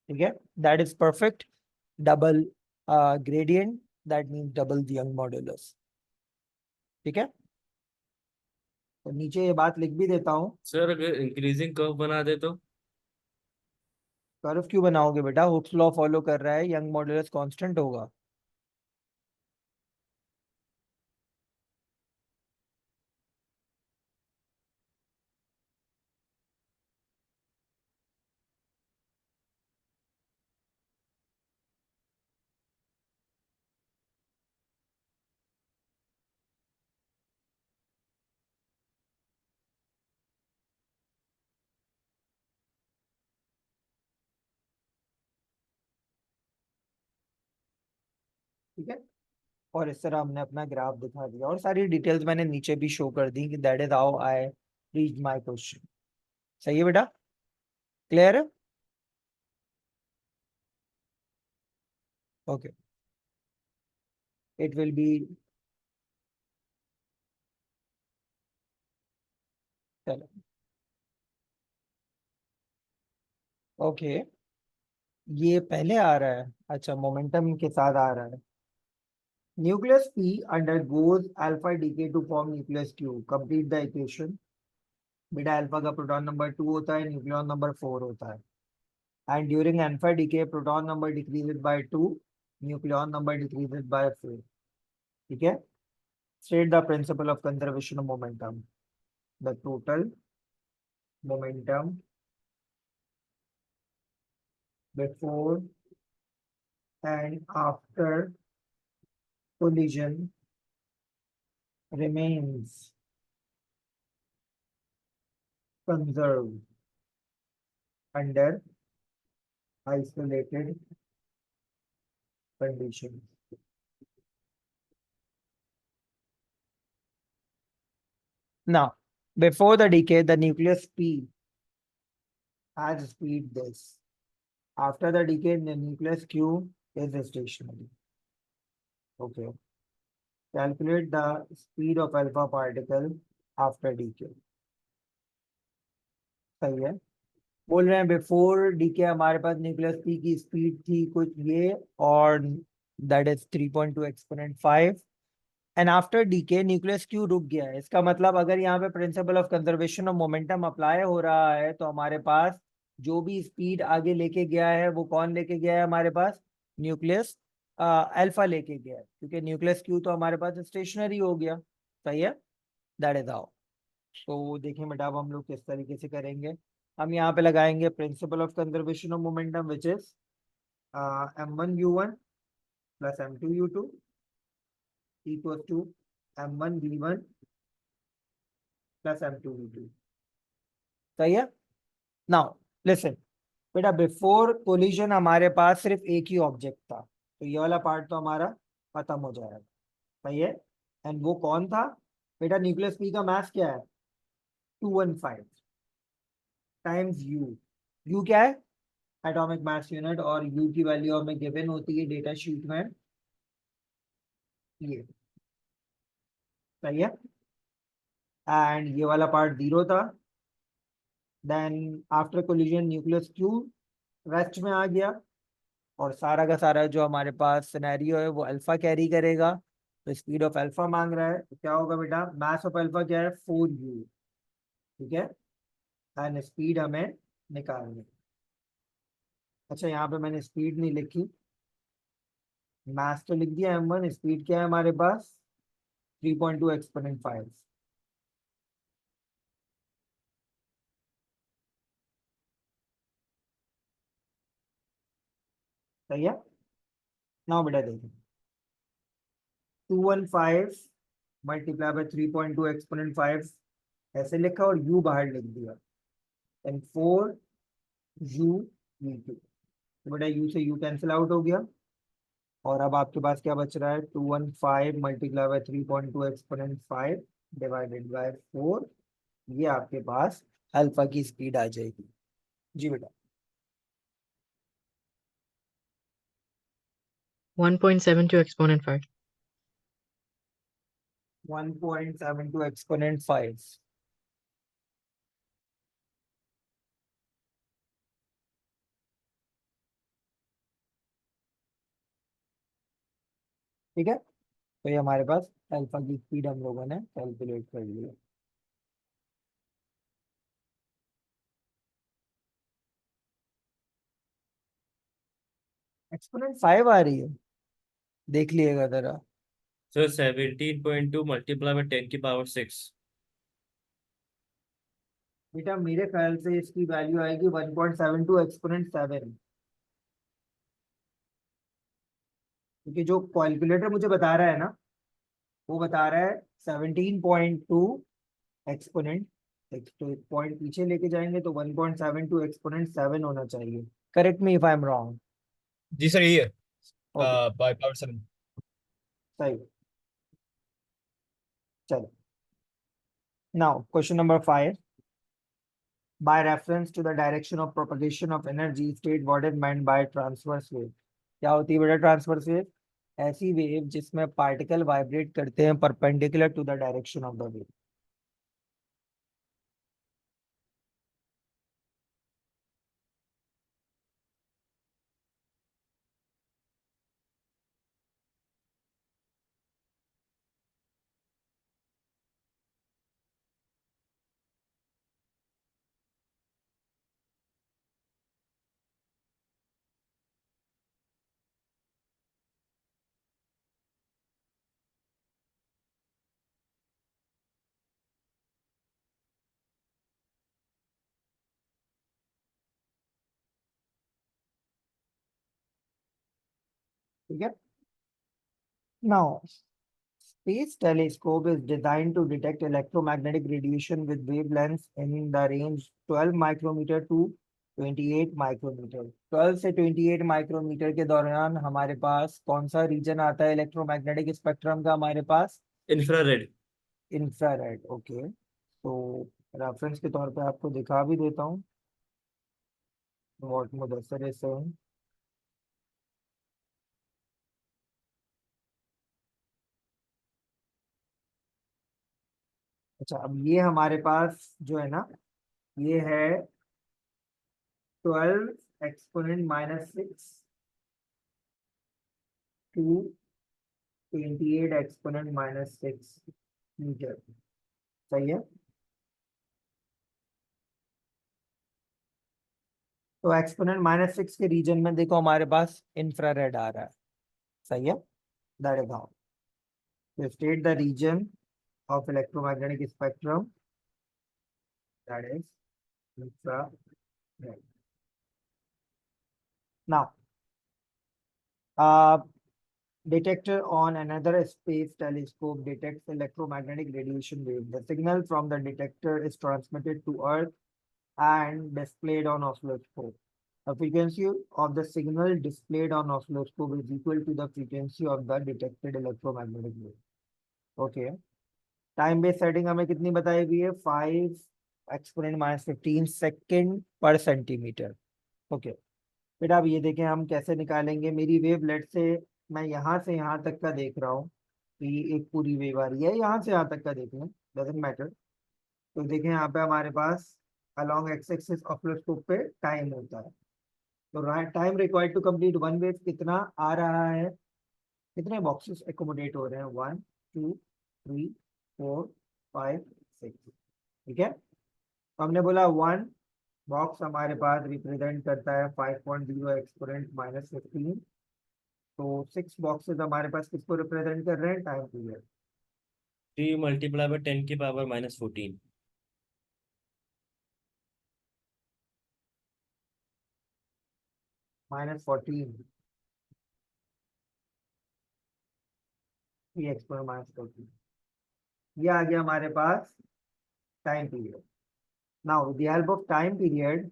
ठीक है? That is perfect double gradient, that means double the young modulus, ठीक है? तो नीचे ये बात लिख भी देता हूँ।
सर अगर इंक्रीजिंग कर्व बना दे तो?
कर्व क्यों बनाओगे बेटा? हुक्स लॉ फॉलो कर रहा है, यंग मॉडुलस कांस्टेंट होगा। ठीक है, और इस तरह हमने अपना ग्राफ दिखा दिया, और सारी डिटेल्स मैंने नीचे भी शो कर दी कि that is how I reach my question. सही है बेटा? क्लियर है? ओके, इट विल बी, चलो ओके, ये पहले आ रहा है, अच्छा मोमेंटम के साथ आ रहा है। Nucleus P undergoes alpha decay to form nucleus Q. Complete the equation. बेटा अल्फा का प्रोटॉन नंबर 2 होता है, न्यूक्लियॉन नंबर 4 होता है, and during alpha decay proton number decreases by 2, nucleon number decreases by 4. ठीक है, state the principle of conservation of momentum. The total momentum before and after collision remains conserved under isolated conditions. Now, before the decay, the nucleus speed has speed this. After the decay, the nucleus Q is stationary. Okay. Calculate the speed of alpha particle after decay. सही है, बोल रहे हैं before decay हमारे पास nucleus P की speed थी कुछ ये, और that is 3.2 exponent 5, and after decay nucleus Q रुक गया है। इसका मतलब अगर यहाँ पे principle of conservation of momentum apply हो रहा है तो हमारे पास जो भी स्पीड आगे लेके गया है वो कौन लेके गया है, हमारे पास न्यूक्लियस अल्फा लेके गया है, क्योंकि न्यूक्लियस क्यू तो हमारे पास स्टेशनरी हो गया। सही है, दैट इज हाउ। तो देखिए बेटा अब हम लोग किस तरीके से करेंगे। हम यहाँ पे लगाएंगे principle of conservation of momentum which is m1u1 plus m2u2 equal to m1v1 plus m2v2। सही है। नाउ लिसन बेटा, बिफोर कोलिजन हमारे पास सिर्फ एक ही ऑब्जेक्ट था, तो ये वाला पार्ट तो हमारा खत्म हो जाएगा। सही है, एंड वो कौन था बेटा, न्यूक्लियस पी का मास क्या है 215 टाइम्स यू। यू क्या है, एटॉमिक मास यूनिट, और यू की वैल्यू हमें गिवन होती है डेटा शीट में ये। सही है, एंड ये वाला पार्ट 0 था। Then after collision nucleus Q rest में आ गया, और सारा का सारा जो हमारे पास सिनेरियो है वो अल्फा कैरी करेगा। तो स्पीड ऑफ अल्फा मांग रहा है, तो क्या होगा बेटा, मास ऑफ अल्फा क्या है 4u। ठीक है, एंड स्पीड हमें निकालनी है। अच्छा यहाँ पे मैंने स्पीड नहीं लिखी, मास तो लिख दिया m1, स्पीड क्या है हमारे पास 3.2 एक्सपोनेंट 5। सही है, नाउ बेटा देखो 215 मल्टीप्लाई बाय 3.2 एक्सपोनेंट 5 ऐसे लिखा और u बाहर लिख दिया, एंड 4u v2। तो बेटा u से u कैंसिल आउट हो गया, और अब आपके पास क्या बच रहा है 215 multiply by 3.2 exponent 5 divided by 4। ये आपके पास अल्फा की स्पीड आ जाएगी। जी बेटा
1.72 exponent 5.
1.72 एक्सपोनेंट 5। ठीक है, तो ये हमारे पास अल्फा की स्पीड हम लोगों ने कैलकुलेट कर ली है। एक्सपोनेंट 5 आ रही है, देख लिएगा जरा।
Sir 17.2 multiply by 10⁻⁶।
बेटा मेरे ख्याल से इसकी वैल्यू आएगी 1.72 एक्सपोनेंट 7, क्योंकि जो कैलकुलेटर मुझे बता रहा है ना वो बता रहा है 17.2 एक्सपोनेंट। तो एक पॉइंट पीछे लेके जाएंगे तो 1.72 एक्सपोनेंट 7 होना चाहिए। Correct me if I am wrong.
जी सर, यही है
ओके,
बाय पावर 7।
सही, चलो now question number 5। By reference to the direction of propagation of energy, state what is meant by transverse wave। क्या होती है बेटा ट्रांसवर्स वेव? ऐसी वेव जिसमें पार्टिकल वाइब्रेट करते हैं perpendicular to the direction of the wave. ठीक है। Now space telescope is designed to detect electromagnetic radiation with wavelengths in the range 12 micrometer to 28 micrometer. 12 से 28 माइक्रोमीटर के दौरान हमारे पास कौन सा रीजन आता है इलेक्ट्रोमैग्नेटिक स्पेक्ट्रम का? हमारे पास
इंफ्रारेड।
इंफ्रारेड। ओके, तो रेफरेंस के तौर पे आपको दिखा भी देता हूँ व्हाट मुदस्सर इज सेइंग। अच्छा, अब ये हमारे पास जो है ना, ये है 12 एक्सपोनेंट -6 टू 28 एक्सपोनेंट -6 मीटर। सही है। तो एक्सपोनेंट -6 के रीजन में देखो हमारे पास इंफ्रारेड आ रहा है। सही है। That is how to state the region of electromagnetic spectrum, that is infrared. Now, detector on another space telescope detects electromagnetic radiation wave. The signal from the detector is transmitted to Earth and displayed on oscilloscope. The frequency of the signal displayed on oscilloscope is equal to the frequency of the detected electromagnetic wave. Okay. Time base setting हमें कितनी बताई हुई है? 5 exponent -15 second पर centimetre. Okay बेटा, अब ये देखें हम कैसे निकालेंगे। मेरी वेव लेट से मैं यहाँ से यहाँ तक का देख रहा हूँ, तो ये एक पूरी वेव आ रही है, यहाँ से यहाँ तक का देख लें, डजेंट मैटर। तो देखें यहाँ पे हमारे पास अलोंग एक्स एक्सिस ऑसिलोस्कोप पे टाइम होता है। तो time required to complete one wave कितना आ रहा है? कितने बॉक्सेस एकोमोडेट हो रहे हैं? 1 2 3 4 5 6। ठीक है। तो हमने बोला 1 बॉक्स हमारे पास रिप्रेजेंट करता है 5.0 एक्सपोनेंट -15। तो 6 बॉक्सेस हमारे पास किसको रिप्रेजेंट कर रहे हैं? Time period.
3 मल्टीप्लाई बाय 10 की पावर -14।
-14 एक्सपोनेंट -14, ये आ गया हमारे पास time period. Now with the help of time period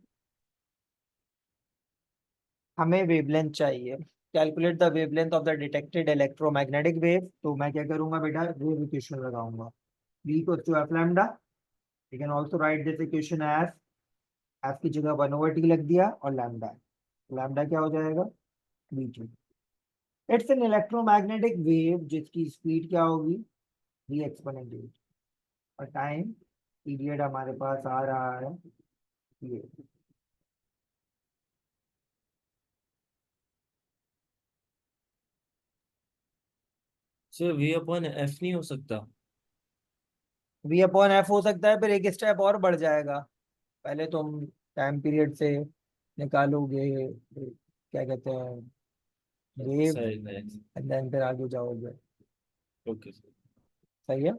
हमें वेवलेंथ चाहिए। Calculate the wavelength of the detected electromagnetic wave. तो मैं क्या करूंगा बेटा? वेव इक्वेशन लगाऊंगा, v equal to f lambda. You can also write this equation as f की जगह 1/t लग दिया और लैम्डा। लैम्डा क्या हो जाएगा? v2। It's an electromagnetic wave जिसकी स्पीड क्या होगी? v exponent v। और टाइम पीरियड हमारे पास आ रहा है ये।
सर v/f नहीं हो सकता?
v/f हो सकता है, फिर एक स्टेप और बढ़ जाएगा। पहले तुम टाइम पीरियड से निकालोगे क्या कहते हैं वेव,
सही।
एंड देन फिर आगे जाओगे।
Okay sir.
सही है।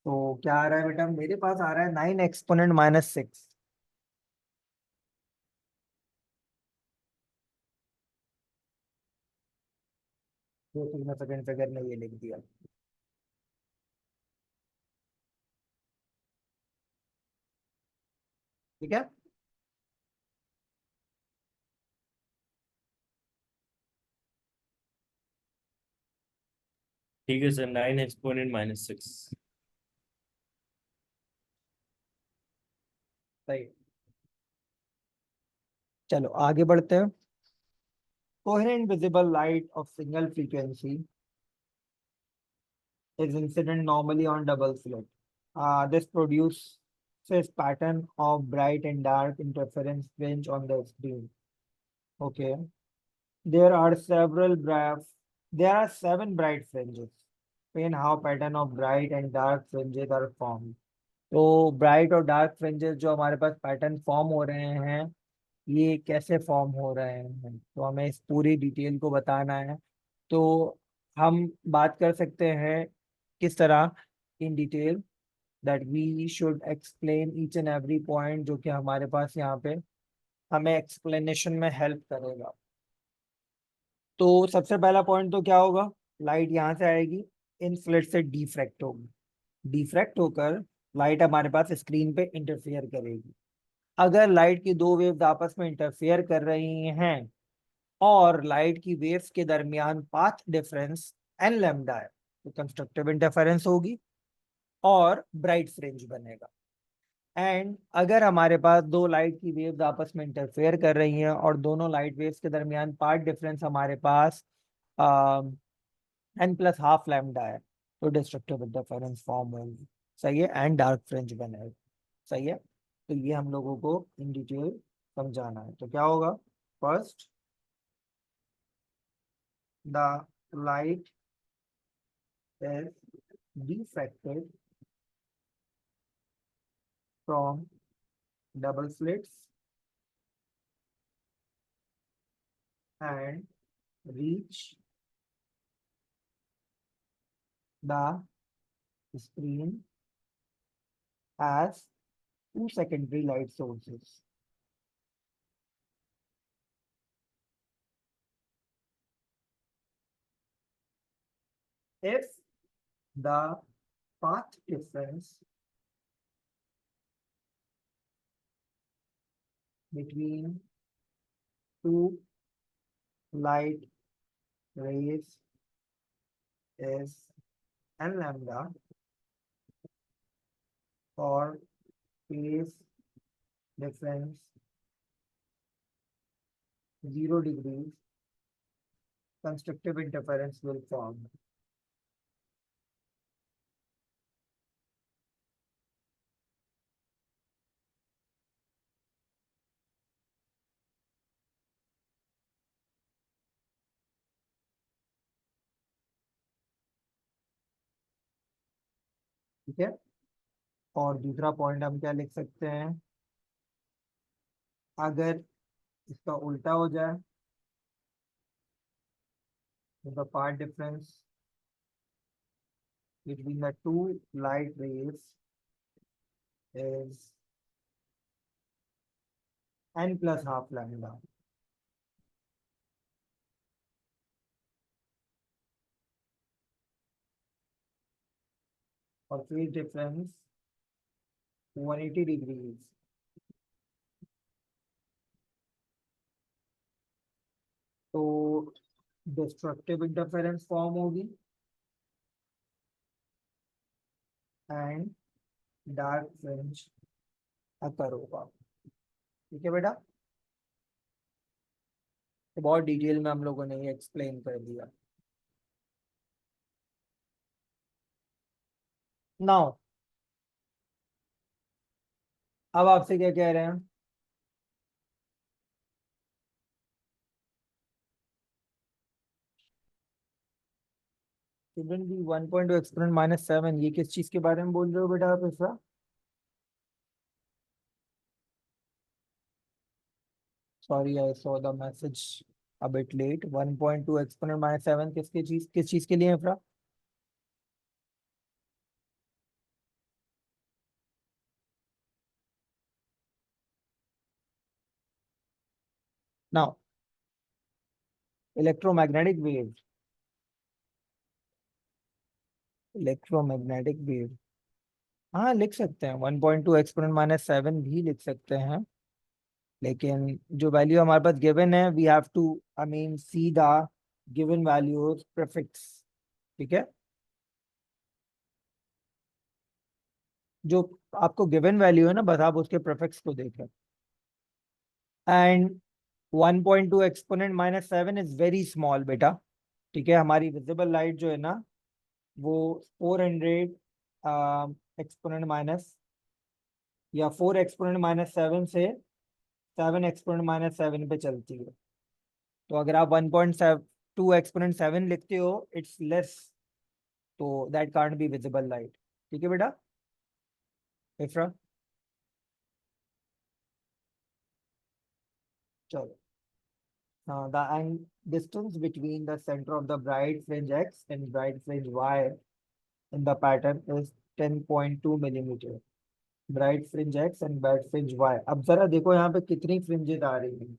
तो क्या आ रहा है बेटा? मेरे पास आ रहा है 9 एक्सपोनेंट -6। दो सेकंड फिगर में ये लिख दिया। ठीक है।
ठीक है सर, 9 एक्सपोनेंट -6।
सही। चलो आगे बढ़ते हैं। Coherent visible light of single frequency is incident normally on double slit. This produces pattern of bright and dark interference fringe on the screen. Okay. There are there are 7 bright fringes. Explain how pattern of bright and dark fringes are formed. तो bright और dark fringes जो हमारे पास pattern form हो रहे हैं, ये कैसे form हो रहे हैं, तो हमें इस पूरी डिटेल को बताना है। तो हम बात कर सकते हैं किस तरह in detail, that we should explain each and every point जो कि हमारे पास यहाँ पे हमें एक्सप्लेनेशन में हेल्प करेगा। तो सबसे पहला पॉइंट तो क्या होगा, लाइट यहाँ से आएगी, इन स्लिट से डिफ्रैक्ट होगी, डिफ्रैक्ट होकर लाइट हमारे पास स्क्रीन पे इंटरफेयर करेगी। अगर लाइट की दो वेव्स आपस में इंटरफेयर कर रही हैं और लाइट की वेव्स के दरमियान पाथ डिफरेंस एन लैम्डा है, तो कंस्ट्रक्टिव इंटरफेरेंस होगी और ब्राइट फ्रिंज बनेगा। एंड अगर हमारे पास दो लाइट की वेव्स आपस में इंटरफेयर कर रही हैं और दोनों लाइट वेव्स के दरमियान पाथ डिफरेंस हमारे पास एन प्लस हाफ लैम्डा है, तो डिस्ट्रक्टिव इंटरफेरेंस फॉर्म होगी। सही है, एंड डार्क फ्रिंज बनेगा। सही है, तो ये हम लोगों को इन डिटेल समझाना है। तो क्या होगा, first the light is diffracted from double slits and reach the screen as two secondary light sources. If the path difference between two light rays is n lambda or phase difference 0 degrees, constructive interference will form. ठीक है, और दूसरा point हम क्या लिख सकते हैं, अगर इसका उल्टा हो जाए, the path difference between the two light rays is n plus half lambda. और phase difference 180 degrees. तो destructive interference form होगी and dark fringe occur होगा। ठीक है बेटा, तो बहुत डिटेल में हम लोगों ने ये एक्सप्लेन कर दिया। नाउ अब आपसे क्या कह रहे हैं, स्टूडेंट भी 1.2 एक्सपोनेंट -7, ये किस चीज के बारे में बोल रहे हो बेटा आप ऐसा? Sorry I saw the message a bit late. 1.2 exponent -7 किस चीज के लिए है फ्रा? Now electromagnetic wave, electromagnetic wave हाँ लिख सकते हैं, 1.2 एक्सपोनेंट -7 भी लिख सकते हैं, लेकिन जो वैल्यू हमारे पास गिवन है we have to I mean see the given values prefix. ठीक है, जो आपको गिवन वैल्यू है ना, बस आप उसके प्रीफिक्स को देखें। And 1.2 exponent -7 is very small बेटा। ठीक है, हमारी विजिबल लाइट जो है ना वो 400 एक्सपोनेंट माइनस या 4 एक्सपोनेंट -7 से 7 एक्सपोनेंट -7 पे चलती है। तो अगर आप 1.2 एक्सपोनेंट 7 लिखते हो इट्स लेस, तो that can't be visible light. ठीक है बेटा, इफ्रा चलो। हाँ, the distance between the center of the bright fringe X and bright fringe Y in the pattern is 10.2 millimeter. Bright fringe X and bright fringe Y. अब जरा देखो यहाँ पे कितनी फ्रिंजेस आ रही हैं।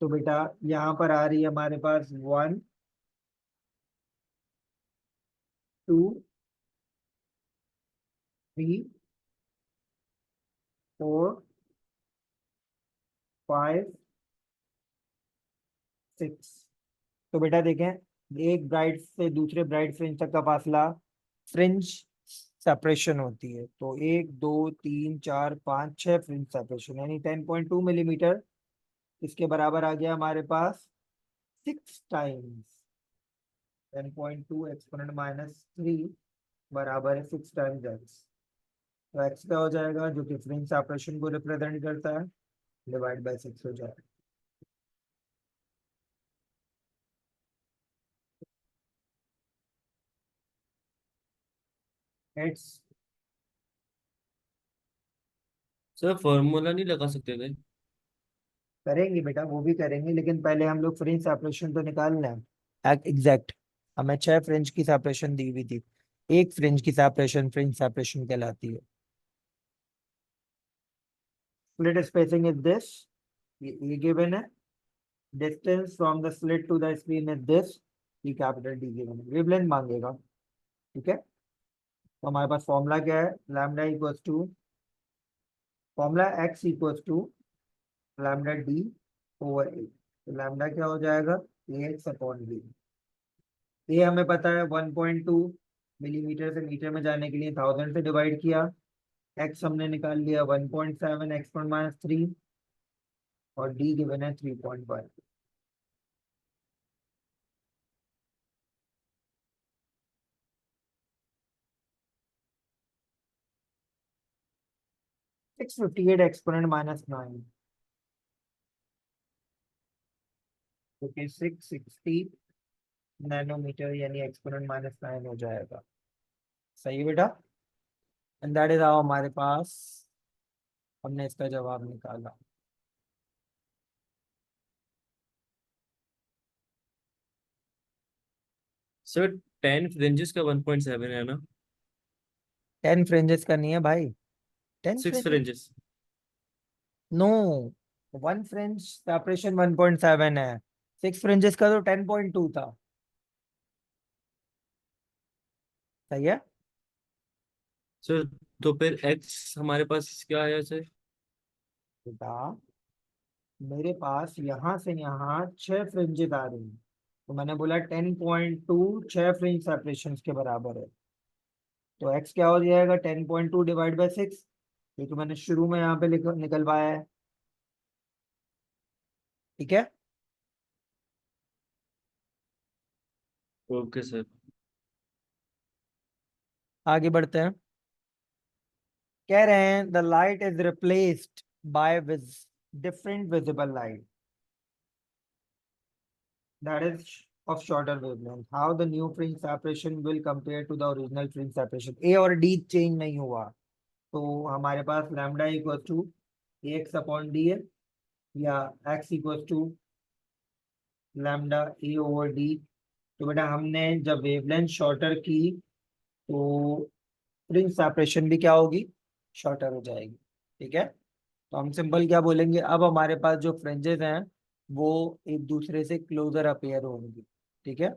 तो बेटा यहाँ पर आ रही है हमारे पास 1 2 3 4 5 6। तो बेटा देखें, एक ब्राइट से दूसरे ब्राइट फ्रिंज तक का फासला फ्रिंज सेपरेशन होती है। तो 1 2 3 4 5 6 फ्रिंज सेपरेशन, यानी 10.2 मिलीमीटर। इसके बराबर आ गया हमारे पास 6 टाइम्स 10.2 एक्सपोनेंट -3 बराबर है 6 टाइम्स एक्स। तो एक्स क्या हो जाएगा, जो कि फ्रिंज सेपरेशन को रिप्रेजेंट करता है, डिवाइड बाय 6 हो जाएगा। एक्स
सर फॉर्मूला नहीं लगा सकते थे?
करेंगे बेटा, वो भी करेंगे, लेकिन पहले हम लोग फ्रिंज सेपरेशन तो निकालना है एग्जैक्ट। हमें 6 फ्रिंज की सेपरेशन दी हुई थी, एक फ्रिंज की सेपरेशन फ्रिंज सेपरेशन कहलाती है। स्लिट स्पेसिंग इज दिस, ये गिवन है। Distance from the slit to the screen is this, ये कैपिटल डी गिवन है। वेवलेंथ मांगेगा, ठीक है। तो हमारे पास फॉर्मूला क्या है, lambda equals to formula x equals to lambda D over A. तो लैम्डा क्या हो जाएगा, ए एक्स अपॉन डी। ये हमें पता है 1.2 मिलीमीटर से मीटर में जाने के लिए 1000 से डिवाइड किया। एक्स हमने निकाल लिया 1.7 एक्सपोनेंट -3 और डी गिवन है 3.1। 658 एक्सपोनेंट -9, जो कि 660 नैनोमीटर यानी एक्सपोनेंट -9 हो जाएगा। सही है बेटा। एंड दैट इज हाउ हमारे पास हमने इसका जवाब निकाला।
सर 10 फ्रिंजेस का 1.7 है ना?
10 फ्रिंजेस का नहीं है भाई, 10
6
fringes
fringes.
No, 1 fringe separation 1.7 है, 6 फ्रिंजेस का तो 10.2 था। सही है।
सर तो फिर एक्स हमारे पास क्या आया सर?
बेटा मेरे पास यहाँ से यहाँ 6 फ्रिंजेस आ रही हैं, तो मैंने बोला 10.2 6 फ्रिंज सेपरेशन के बराबर है। तो एक्स क्या हो जाएगा, 10.2 डिवाइड बाई 6, क्योंकि मैंने शुरू में यहाँ पे निकलवाया है, ठीक है।
Okay sir.
आगे बढ़ते हैं। कह रहे हैं the light is replaced by different visible light that is of shorter wavelength. How the new fringe separation will compare to the original fringe separation? A और D चेंज नहीं हुआ, तो हमारे पास lambda equal to x upon D है, या x equal to lambda A over D. तो बेटा हमने जब वेवलेंथ शॉर्टर की तो फ्रिंज सेपरेशन भी क्या होगी, शॉर्टर हो जाएगी, ठीक है। तो हम सिंपल क्या बोलेंगे, अब हमारे पास जो फ्रिंजेस हैं वो एक दूसरे से क्लोजर अपीयर होंगी, ठीक है।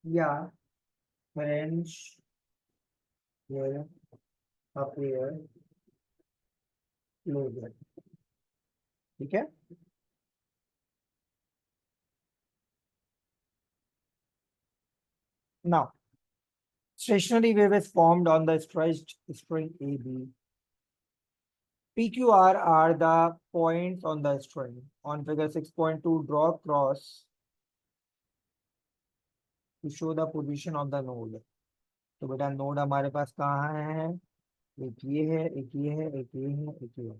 या फ्रेंच will appear closer, ठीक है। Now stationary wave is formed on the stretched string AB. PQR are the points on the string. On figure 6.2, draw cross to show the position of the node. तो बेटा node हमारे पास कहाँ है, एक ये है, एक ये है, एक ये है, एक ये है,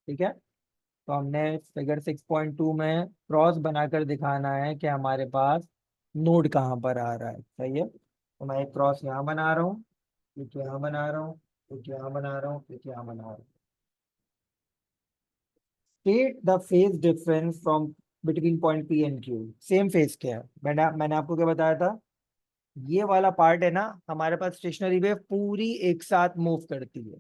ठीक है। तो हमने फिगर 6.2 में क्रॉस बनाकर दिखाना है कि हमारे पास नोड कहाँ पर आ रहा है, सही है। तो मैं एक क्रॉस यहाँ बना रहा हूँ, एक यहाँ बना रहा हूँ, एक यहाँ बना रहा हूँ, एक यहाँ बना रहा हूँ। State the phase difference from between point P and Q. Same phase क्या है, मैंने आपको क्या बताया था, ये वाला पार्ट है ना, हमारे पास स्टेशनरी वेव पूरी एक साथ मूव करती है,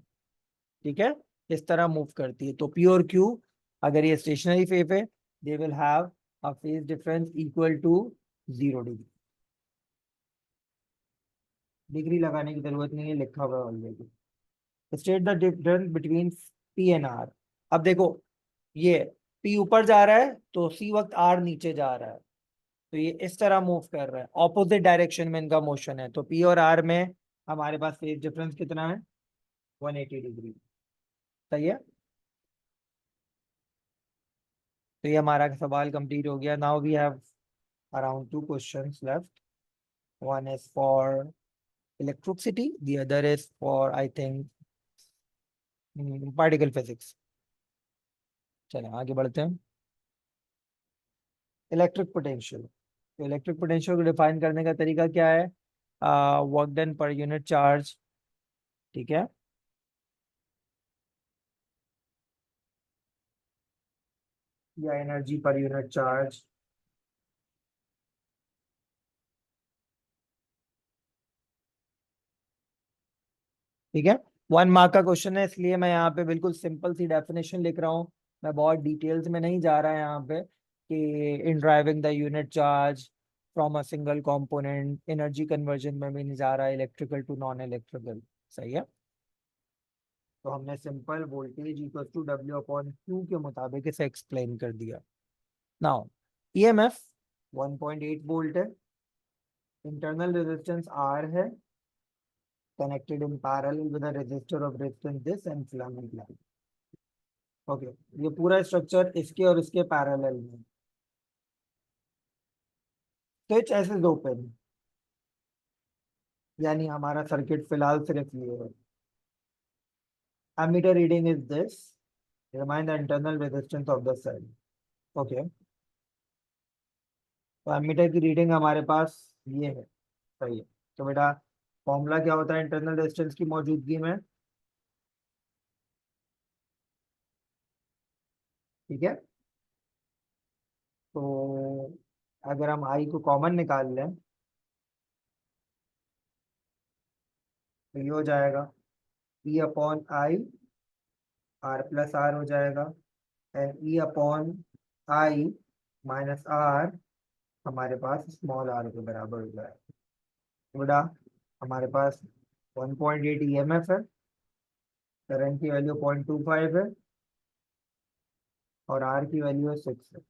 ठीक है, इस तरह मूव करती है। तो पी और क्यू अगर ये स्टेशनरी वेव है, they will have a phase difference equal to 0 degree. Degree लगाने की जरूरत नहीं है, लिखा हुआ है already. State the difference between P and R. अब देखो, ये पी ऊपर जा रहा है तो सी वक्त आर नीचे जा रहा है, तो ये इस तरह मूव कर रहा है, ऑपोजिट डायरेक्शन में इनका मोशन है। तो पी और आर में हमारे पास फेज डिफरेंस कितना है, 180 डिग्री। सही है। तो ये हमारा सवाल कंप्लीट हो गया। Now we have around 2 questions left. One is for electricity, the other is for I think particle physics. चलें आगे बढ़ते हैं। Electric potential. तो इलेक्ट्रिक पोटेंशियल को डिफाइन करने का तरीका क्या है, work done per unit charge, ठीक है। या एनर्जी पर यूनिट चार्ज। ठीक है, 1 मार्क का क्वेश्चन है, इसलिए मैं यहाँ पे बिल्कुल सिंपल सी डेफिनेशन लिख रहा हूँ। मैं बहुत डिटेल्स में नहीं जा रहा है यहाँ पे कि इन driving the unit charge from a single component, energy conversion में भी नहीं जा रहा है, इलेक्ट्रिकल टू नॉन इलेक्ट्रिकल। सही है। तो हमने simple voltage equal to W upon Q के मुताबिक इसे एक्सप्लेन कर दिया। नाउ ईएमएफ 1.8 वोल्ट है, इंटरनल रेजिस्टेंस आर है, connected in parallel with a resistor of resistance this and filament line। Okay, ये पूरा स्ट्रक्चर इसके और इसके पैरेलल में। स्विच एस इज ओपन, यानी हमारा सर्किट फिलहाल सिर्फ ये है। Ammeter reading is this, remind the internal resistance of the cell. Okay, तो एमीटर की रीडिंग हमारे पास ये है। सही है। तो बेटा फॉर्मूला क्या होता है इंटरनल रेजिस्टेंस की मौजूदगी में, ठीक है। तो अगर हम आई को कॉमन निकाल लें तो ये हो जाएगा E upon I, R plus R हो जाएगा, and E upon I minus R हमारे पास स्मॉल आर के बराबर हो जाएगा। तो बेटा हमारे पास 1.8 ईएमएफ है, करंट की वैल्यू 0.25 है, और आर की वैल्यू है 6 है।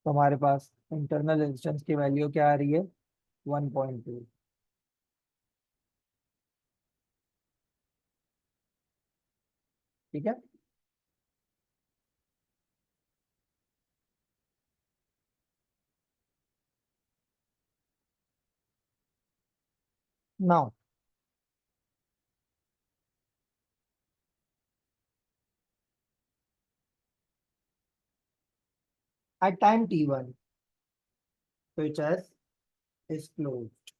तो हमारे पास इंटरनल रेजिस्टेंस की वैल्यू क्या आ रही है, 1.2। ठीक है। Now at time t1 switch S is closed.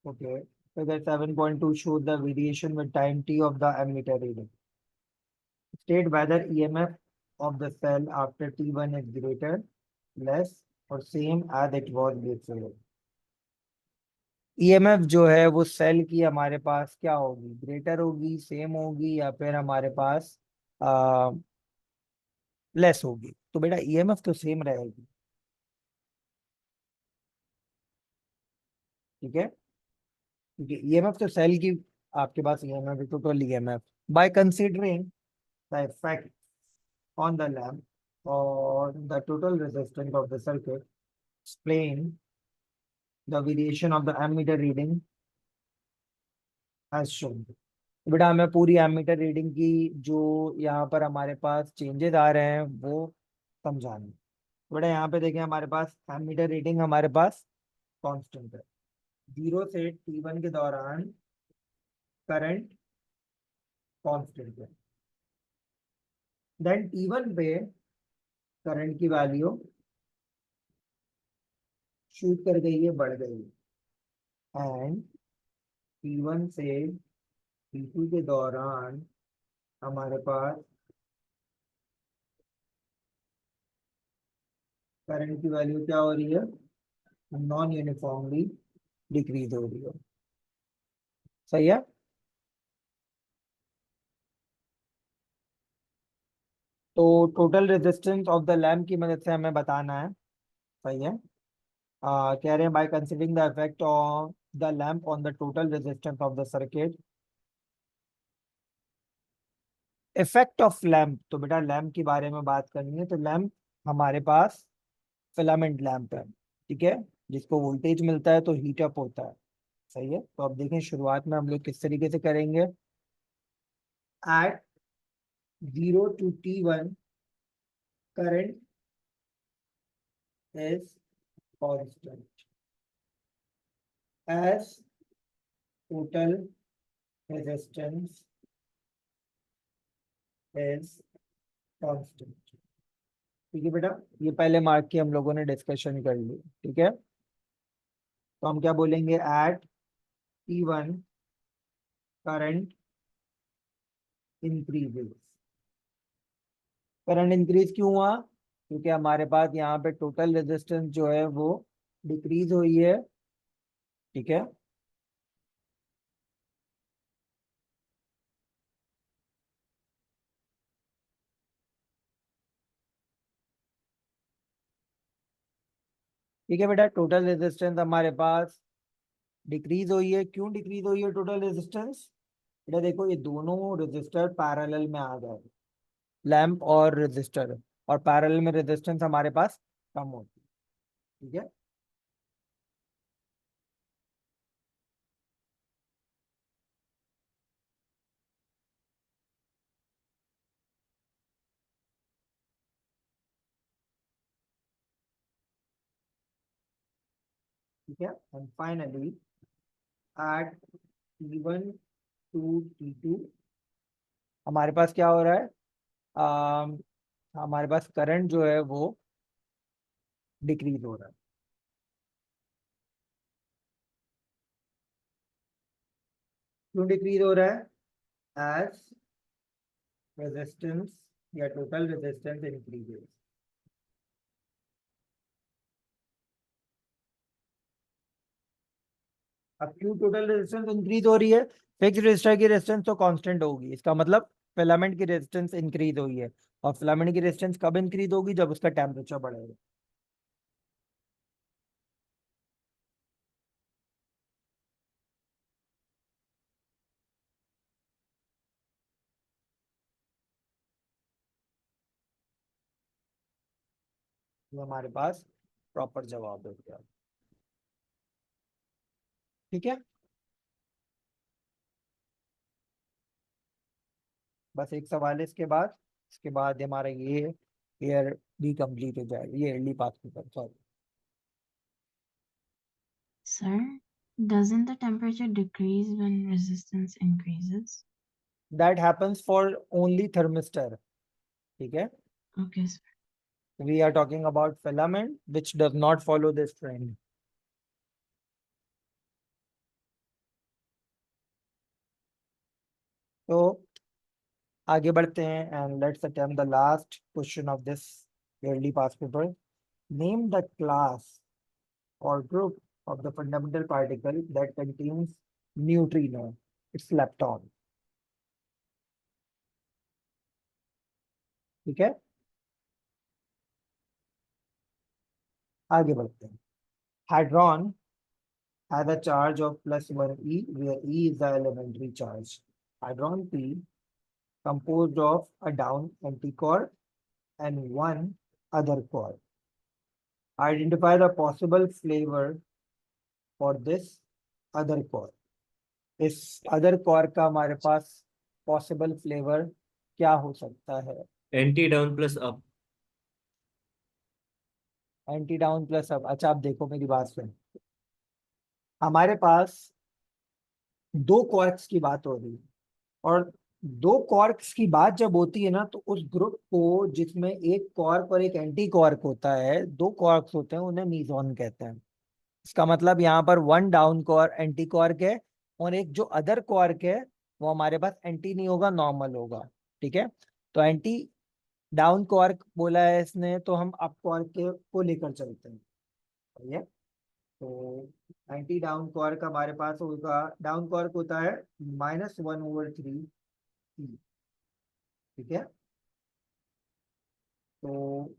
Okay, figure 7.2 shows the variation with time t of the ammeter reading. State whether EMF of the cell after T1 is greater, less or same as it was before। EMF जो है वो cell की हमारे पास क्या होगी, greater होगी, same होगी, या फिर हमारे पास लेस होगी। तो बेटा EMF तो सेम रहेगी, ठीक है, क्योंकि EMF तो सेल की आपके पास EMF है, total EMF by considering the effect on the lamp or the total resistance of the circuit, explain the variation of the ammeter reading as shown। तो बेटा हमें पूरी एमीटर रीडिंग की जो यहाँ पर हमारे पास चेंजेस आ रहे हैं वो समझाने। तो बेटा यहाँ पे देखें, हमारे पास एमीटर रीडिंग हमारे पास कांस्टेंट है। 0 से T1 के दौरान करंट कांस्टेंट है, देन T1 पे करंट की वैल्यू शूट कर गई है, बढ़ गई एंड T1 से T2 के दौरान हमारे पास करंट की वैल्यू क्या हो रही है, नॉन यूनिफॉर्मली डिक्रीज हो रही है। सही है। तो total resistance of the lamp की मदद से हमें बताना है। सही है। कह रहे हैं by considering the effect of the lamp on the total resistance of the circuit. Effect of lamp, तो बेटा लैम्प के बारे में बात करनी है। तो लैम्प हमारे पास फिलामेंट लैम्प है, ठीक है, जिसको वोल्टेज मिलता है तो हीट अप होता है। सही है। तो अब देखें शुरुआत में हम लोग किस तरीके से करेंगे। At 0 to T1 current is constant as total resistance is constant। ठीक है बेटा, ये पहले मार्क की हम लोगों ने डिस्कशन कर ली। ठीक है, तो हम क्या बोलेंगे, at T1 current increases. Current increase क्यों हुआ, क्योंकि हमारे पास यहाँ पे टोटल रेजिस्टेंस जो है वो डिक्रीज हुई है। ठीक है, ठीक है बेटा, टोटल रेजिस्टेंस हमारे पास डिक्रीज हुई है। क्यों डिक्रीज हुई है टोटल रेजिस्टेंस, बेटा देखो ये दोनों रेजिस्टर पैरेलल में आ गए, लैंप और रेजिस्टर, और पैरेलल में रेजिस्टेंस हमारे पास कम होती है। ठीक है, ठीक है, and finally at T1 to T2 हमारे पास क्या हो रहा है, अम, हमारे पास करंट जो है वो डिक्रीज हो रहा है। क्यों डिक्रीज हो रहा है, एज रेजिस्टेंस या टोटल रेजिस्टेंस इंक्रीजेस। अब क्यों टोटल रेजिस्टेंस इंक्रीज हो रही है, फिक्स रेजिस्टर की रेजिस्टेंस तो कांस्टेंट होगी, इसका मतलब फिलामेंट की रेजिस्टेंस इंक्रीज हुई है। और फिलामेंट की रेजिस्टेंस कब इंक्रीज होगी, जब उसका टेम्परेचर बढ़ेगा। ये हमारे पास प्रॉपर जवाब हो गया। ठीक है, बस एक सवाल है इसके बाद हमारा ये ईयर भी कंप्लीट हो जाएगा, ये early pass paper. Sorry,
Sir, doesn't the temperature decrease when resistance increases?
That happens for only thermistor. ठीक है,
Okay, sir.
we are talking about filament which does not follow this trend। तो आगे बढ़ते हैं and let's attempt the last question of this yearly past paper। Name the class or group of the fundamental particle that contains neutrino, it's lepton। ठीक है, आगे बढ़ते हैं। Hadron has a charge of +1 e, where e is the elementary charge। Hadron P composed of a down anticore and one other core। Identify the possible flavor for this other core। इस other core का हमारे पास possible flavour क्या हो सकता है।
Anti down plus up.
Anti down plus up. अच्छा आप देखो मेरी बात सुन, हमारे पास दो क्वार्क्स की बात हो रही है, और दो क्वार्क्स की बात जब होती है ना, तो उस ग्रुप को जिसमें एक क्वार्क और एक एंटी क्वार्क होता है, दो क्वार्क्स होते हैं, उन्हें मीजॉन कहते हैं। इसका मतलब यहाँ पर one down quark anti quark है, और एक जो अदर क्वार्क है वो हमारे पास एंटी नहीं होगा, नॉर्मल होगा। ठीक है, तो एंटी डाउन क्वार्क बोला है इसने, तो हम अप क्वार्क के को लेकर चलते हैं। सही है, तो एंटी डाउन क्वार्क हमारे पास होगा, डाउन क्वार्क होता है -1/3 E। ठीक है, तो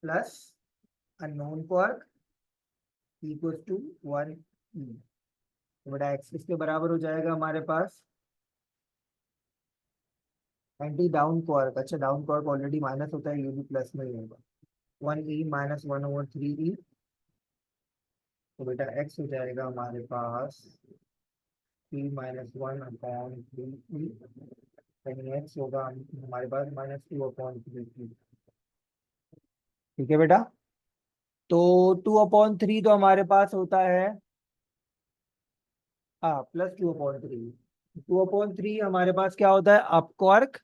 plus unknown quark equal to 1 E। तो बेटा एक्स किसके बराबर हो जाएगा हमारे पास, एंटी डाउन क्वार्क, अच्छा डाउन क्वार्क ऑलरेडी माइनस होता है, ये भी प्लस में ही होगा, 1E -1/3E। तो बेटा एक्स हो जाएगा हमारे पास P-1/3E, यानी एक्स होगा हमारे पास -2/3E। ठीक है बेटा, तो 2/3 तो हमारे पास होता है, हाँ +2/3। 2/3 हमारे पास क्या होता है, up quark,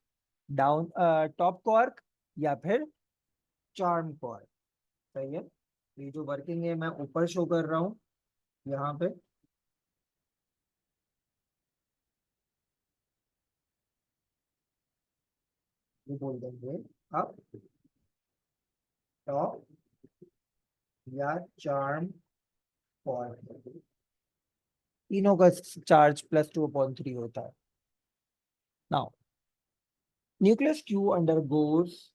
down top quark, या फिर चार्म क्वार्क। सही है, ये जो वर्किंग है मैं ऊपर शो कर रहा हूँ यहाँ पे। ये बोल देंगे अप, टॉप, या चार्म क्वार्क, तीनों का चार्ज +2/3 होता है। Now nucleus Q undergoes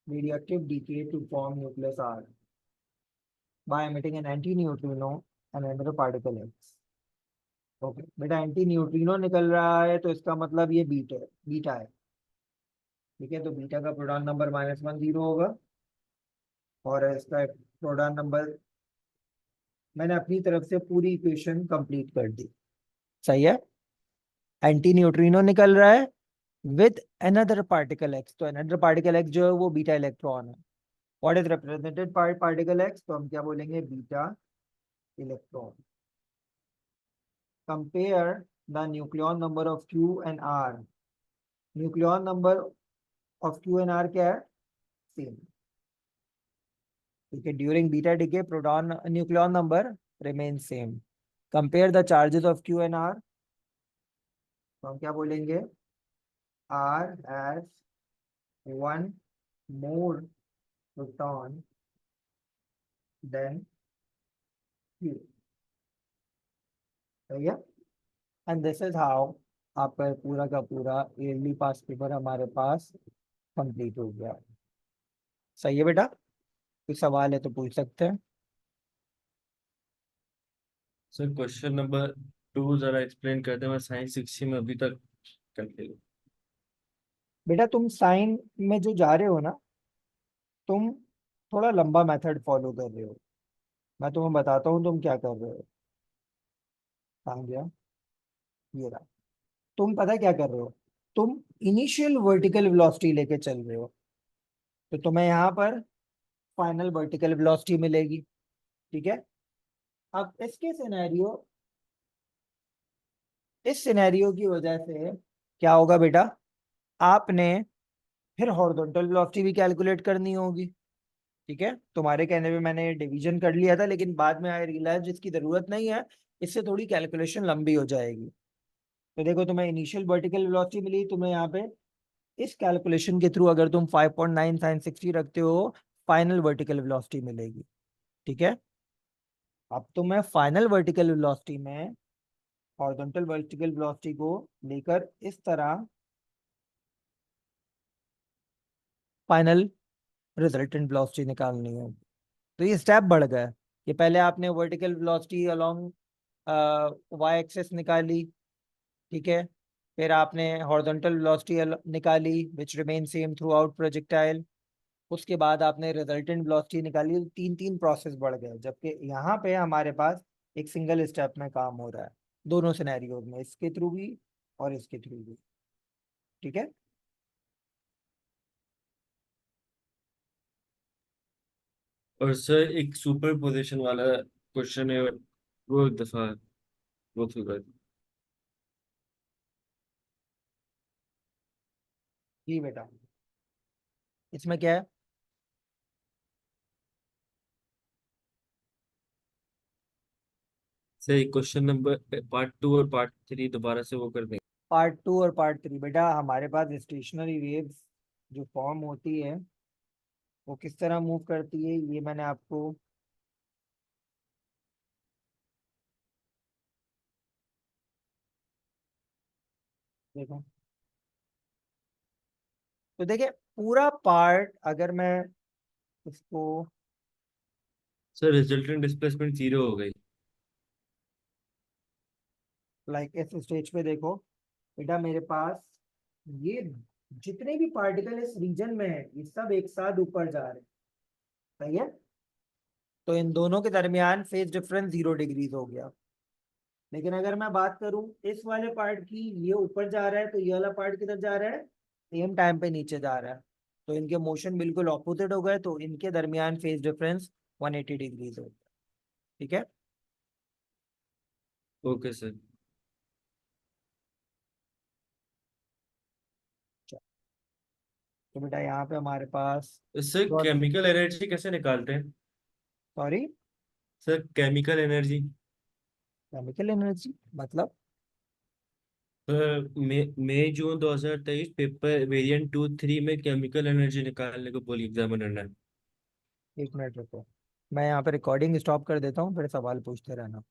radioactive decay to form nucleus R by emitting an anti-neutrino and another particle X। Okay बेटा, एंटी न्यूट्रिनो निकल रहा है तो इसका मतलब ये बीटा है। ठीक है, तो बीटा का प्रोटॉन नंबर -10 होगा, और इसका प्रोटॉन नंबर, मैंने अपनी तरफ से पूरी इक्वेशन कंप्लीट कर दी। सही है, एंटी न्यूट्रिनो निकल रहा है विद अनदर पार्टिकल एक्स, तो अनदर पार्टिकल एक्स जो है वो बीटा इलेक्ट्रॉन है। What is represented by particle X, तो हम क्या बोलेंगे, beta electron. Compare the nucleon number of Q and R, nucleon number of Q and R क्या है, सेम। ठीक है, during beta decay proton nucleon number remain same. Compare the charges of Q and R, तो हम क्या बोलेंगे, R has 1 more proton than Q। सही है, एंड दिस इज हाउ आपका पूरा का पूरा ईयरली पास पेपर हमारे पास कंप्लीट हो गया। सही है बेटा, कोई सवाल है तो पूछ सकते हैं।
सर क्वेश्चन नंबर 2 जरा एक्सप्लेन करते हैं, मैं साइंस 60 में अभी तक कंफ्यूज।
बेटा तुम साइन में जो जा रहे हो ना, तुम थोड़ा लंबा मेथड फॉलो कर रहे हो। मैं तुम्हें बताता हूँ तुम क्या कर रहे हो। कहाँ गया, ये रहा। तुम पता क्या कर रहे हो, तुम इनिशियल वर्टिकल वेलोसिटी लेके चल रहे हो, तो तुम्हें यहाँ पर फाइनल वर्टिकल वेलोसिटी मिलेगी। ठीक है, अब इस सिनेरियो की वजह से क्या होगा बेटा, आपने फिर हॉरिजॉन्टल वेलोसिटी भी कैलकुलेट करनी होगी। ठीक है, तुम्हारे कहने पे मैंने डिवीजन कर लिया था, लेकिन बाद में आई रियलाइज इसकी जरूरत नहीं है, इससे थोड़ी कैलकुलेशन लंबी हो जाएगी। तो देखो, तुम्हें इनिशियल वर्टिकल वेलोसिटी मिली, तुम्हें यहाँ पे इस कैलकुलेशन के थ्रू अगर तुम 5.9 sin 60 रखते हो, फाइनल वर्टिकल वेलोसिटी मिलेगी। ठीक है, अब तुम्हें फाइनल वर्टिकल वेलोसिटी में हॉरिजॉन्टल वर्टिकल वेलोसिटी को लेकर इस तरह फाइनल रिजल्टेंट वेलोसिटी निकालनी है। तो ये स्टेप बढ़ गया कि पहले आपने vertical velocity along Y axis निकाली। ठीक है, फिर आपने हॉरिजॉन्टल वेलोसिटी निकाली which remain same throughout projectile. उसके बाद आपने रिजल्टेंट वेलोसिटी निकाली। तीन तीन प्रोसेस बढ़ गए, जबकि यहाँ पे हमारे पास एक सिंगल स्टेप में काम हो रहा है, दोनों सिनेरियोज में, इसके थ्रू भी और इसके थ्रू भी। ठीक है,
और सर एक सुपर पोजिशन वाला क्वेश्चन है, वो एक दफा वो थोड़ा
जी बेटा, इसमें क्या है?
सर क्वेश्चन नंबर पार्ट 2 और पार्ट 3 दोबारा से वो कर दें।
पार्ट 2 और पार्ट 3 बेटा, हमारे पास स्टेशनरी वेव्स जो फॉर्म होती है वो किस तरह मूव करती है, ये मैंने आपको देखो। तो देखिए, पूरा पार्ट अगर मैं इसको
सर रिजल्टेंट डिस्प्लेसमेंट 0 हो गई।
लाइक इस स्टेज पे देखो बेटा, मेरे पास ये जितने भी पार्टिकल इस रीजन में है ये सब एक साथ ऊपर जा रहे हैं, सही है। तो इन दोनों के दरमियान फेज डिफरेंस 0 डिग्रीज हो गया। लेकिन अगर मैं बात करूं इस वाले पार्ट की, ये ऊपर जा रहा है तो ये वाला पार्ट किधर जा रहा है, सेम टाइम पे नीचे जा रहा है। तो इनके मोशन बिल्कुल ऑपोजिट हो गए, तो इनके दरमियान फेज डिफरेंस 180 डिग्रीज हो गया। ठीक है।
Okay sir.
तो बेटा यहाँ पे हमारे पास,
इससे केमिकल एनर्जी कैसे निकालते हैं?
Sorry,
sir chemical energy
chemical energy मतलब,
मई जून 2023 पेपर वेरिएंट 2-3 में केमिकल एनर्जी निकालने को बोली एग्जामिनर ने।
1 मिनट रुको, मैं यहाँ पे रिकॉर्डिंग स्टॉप कर देता हूँ, फिर सवाल पूछते रहना।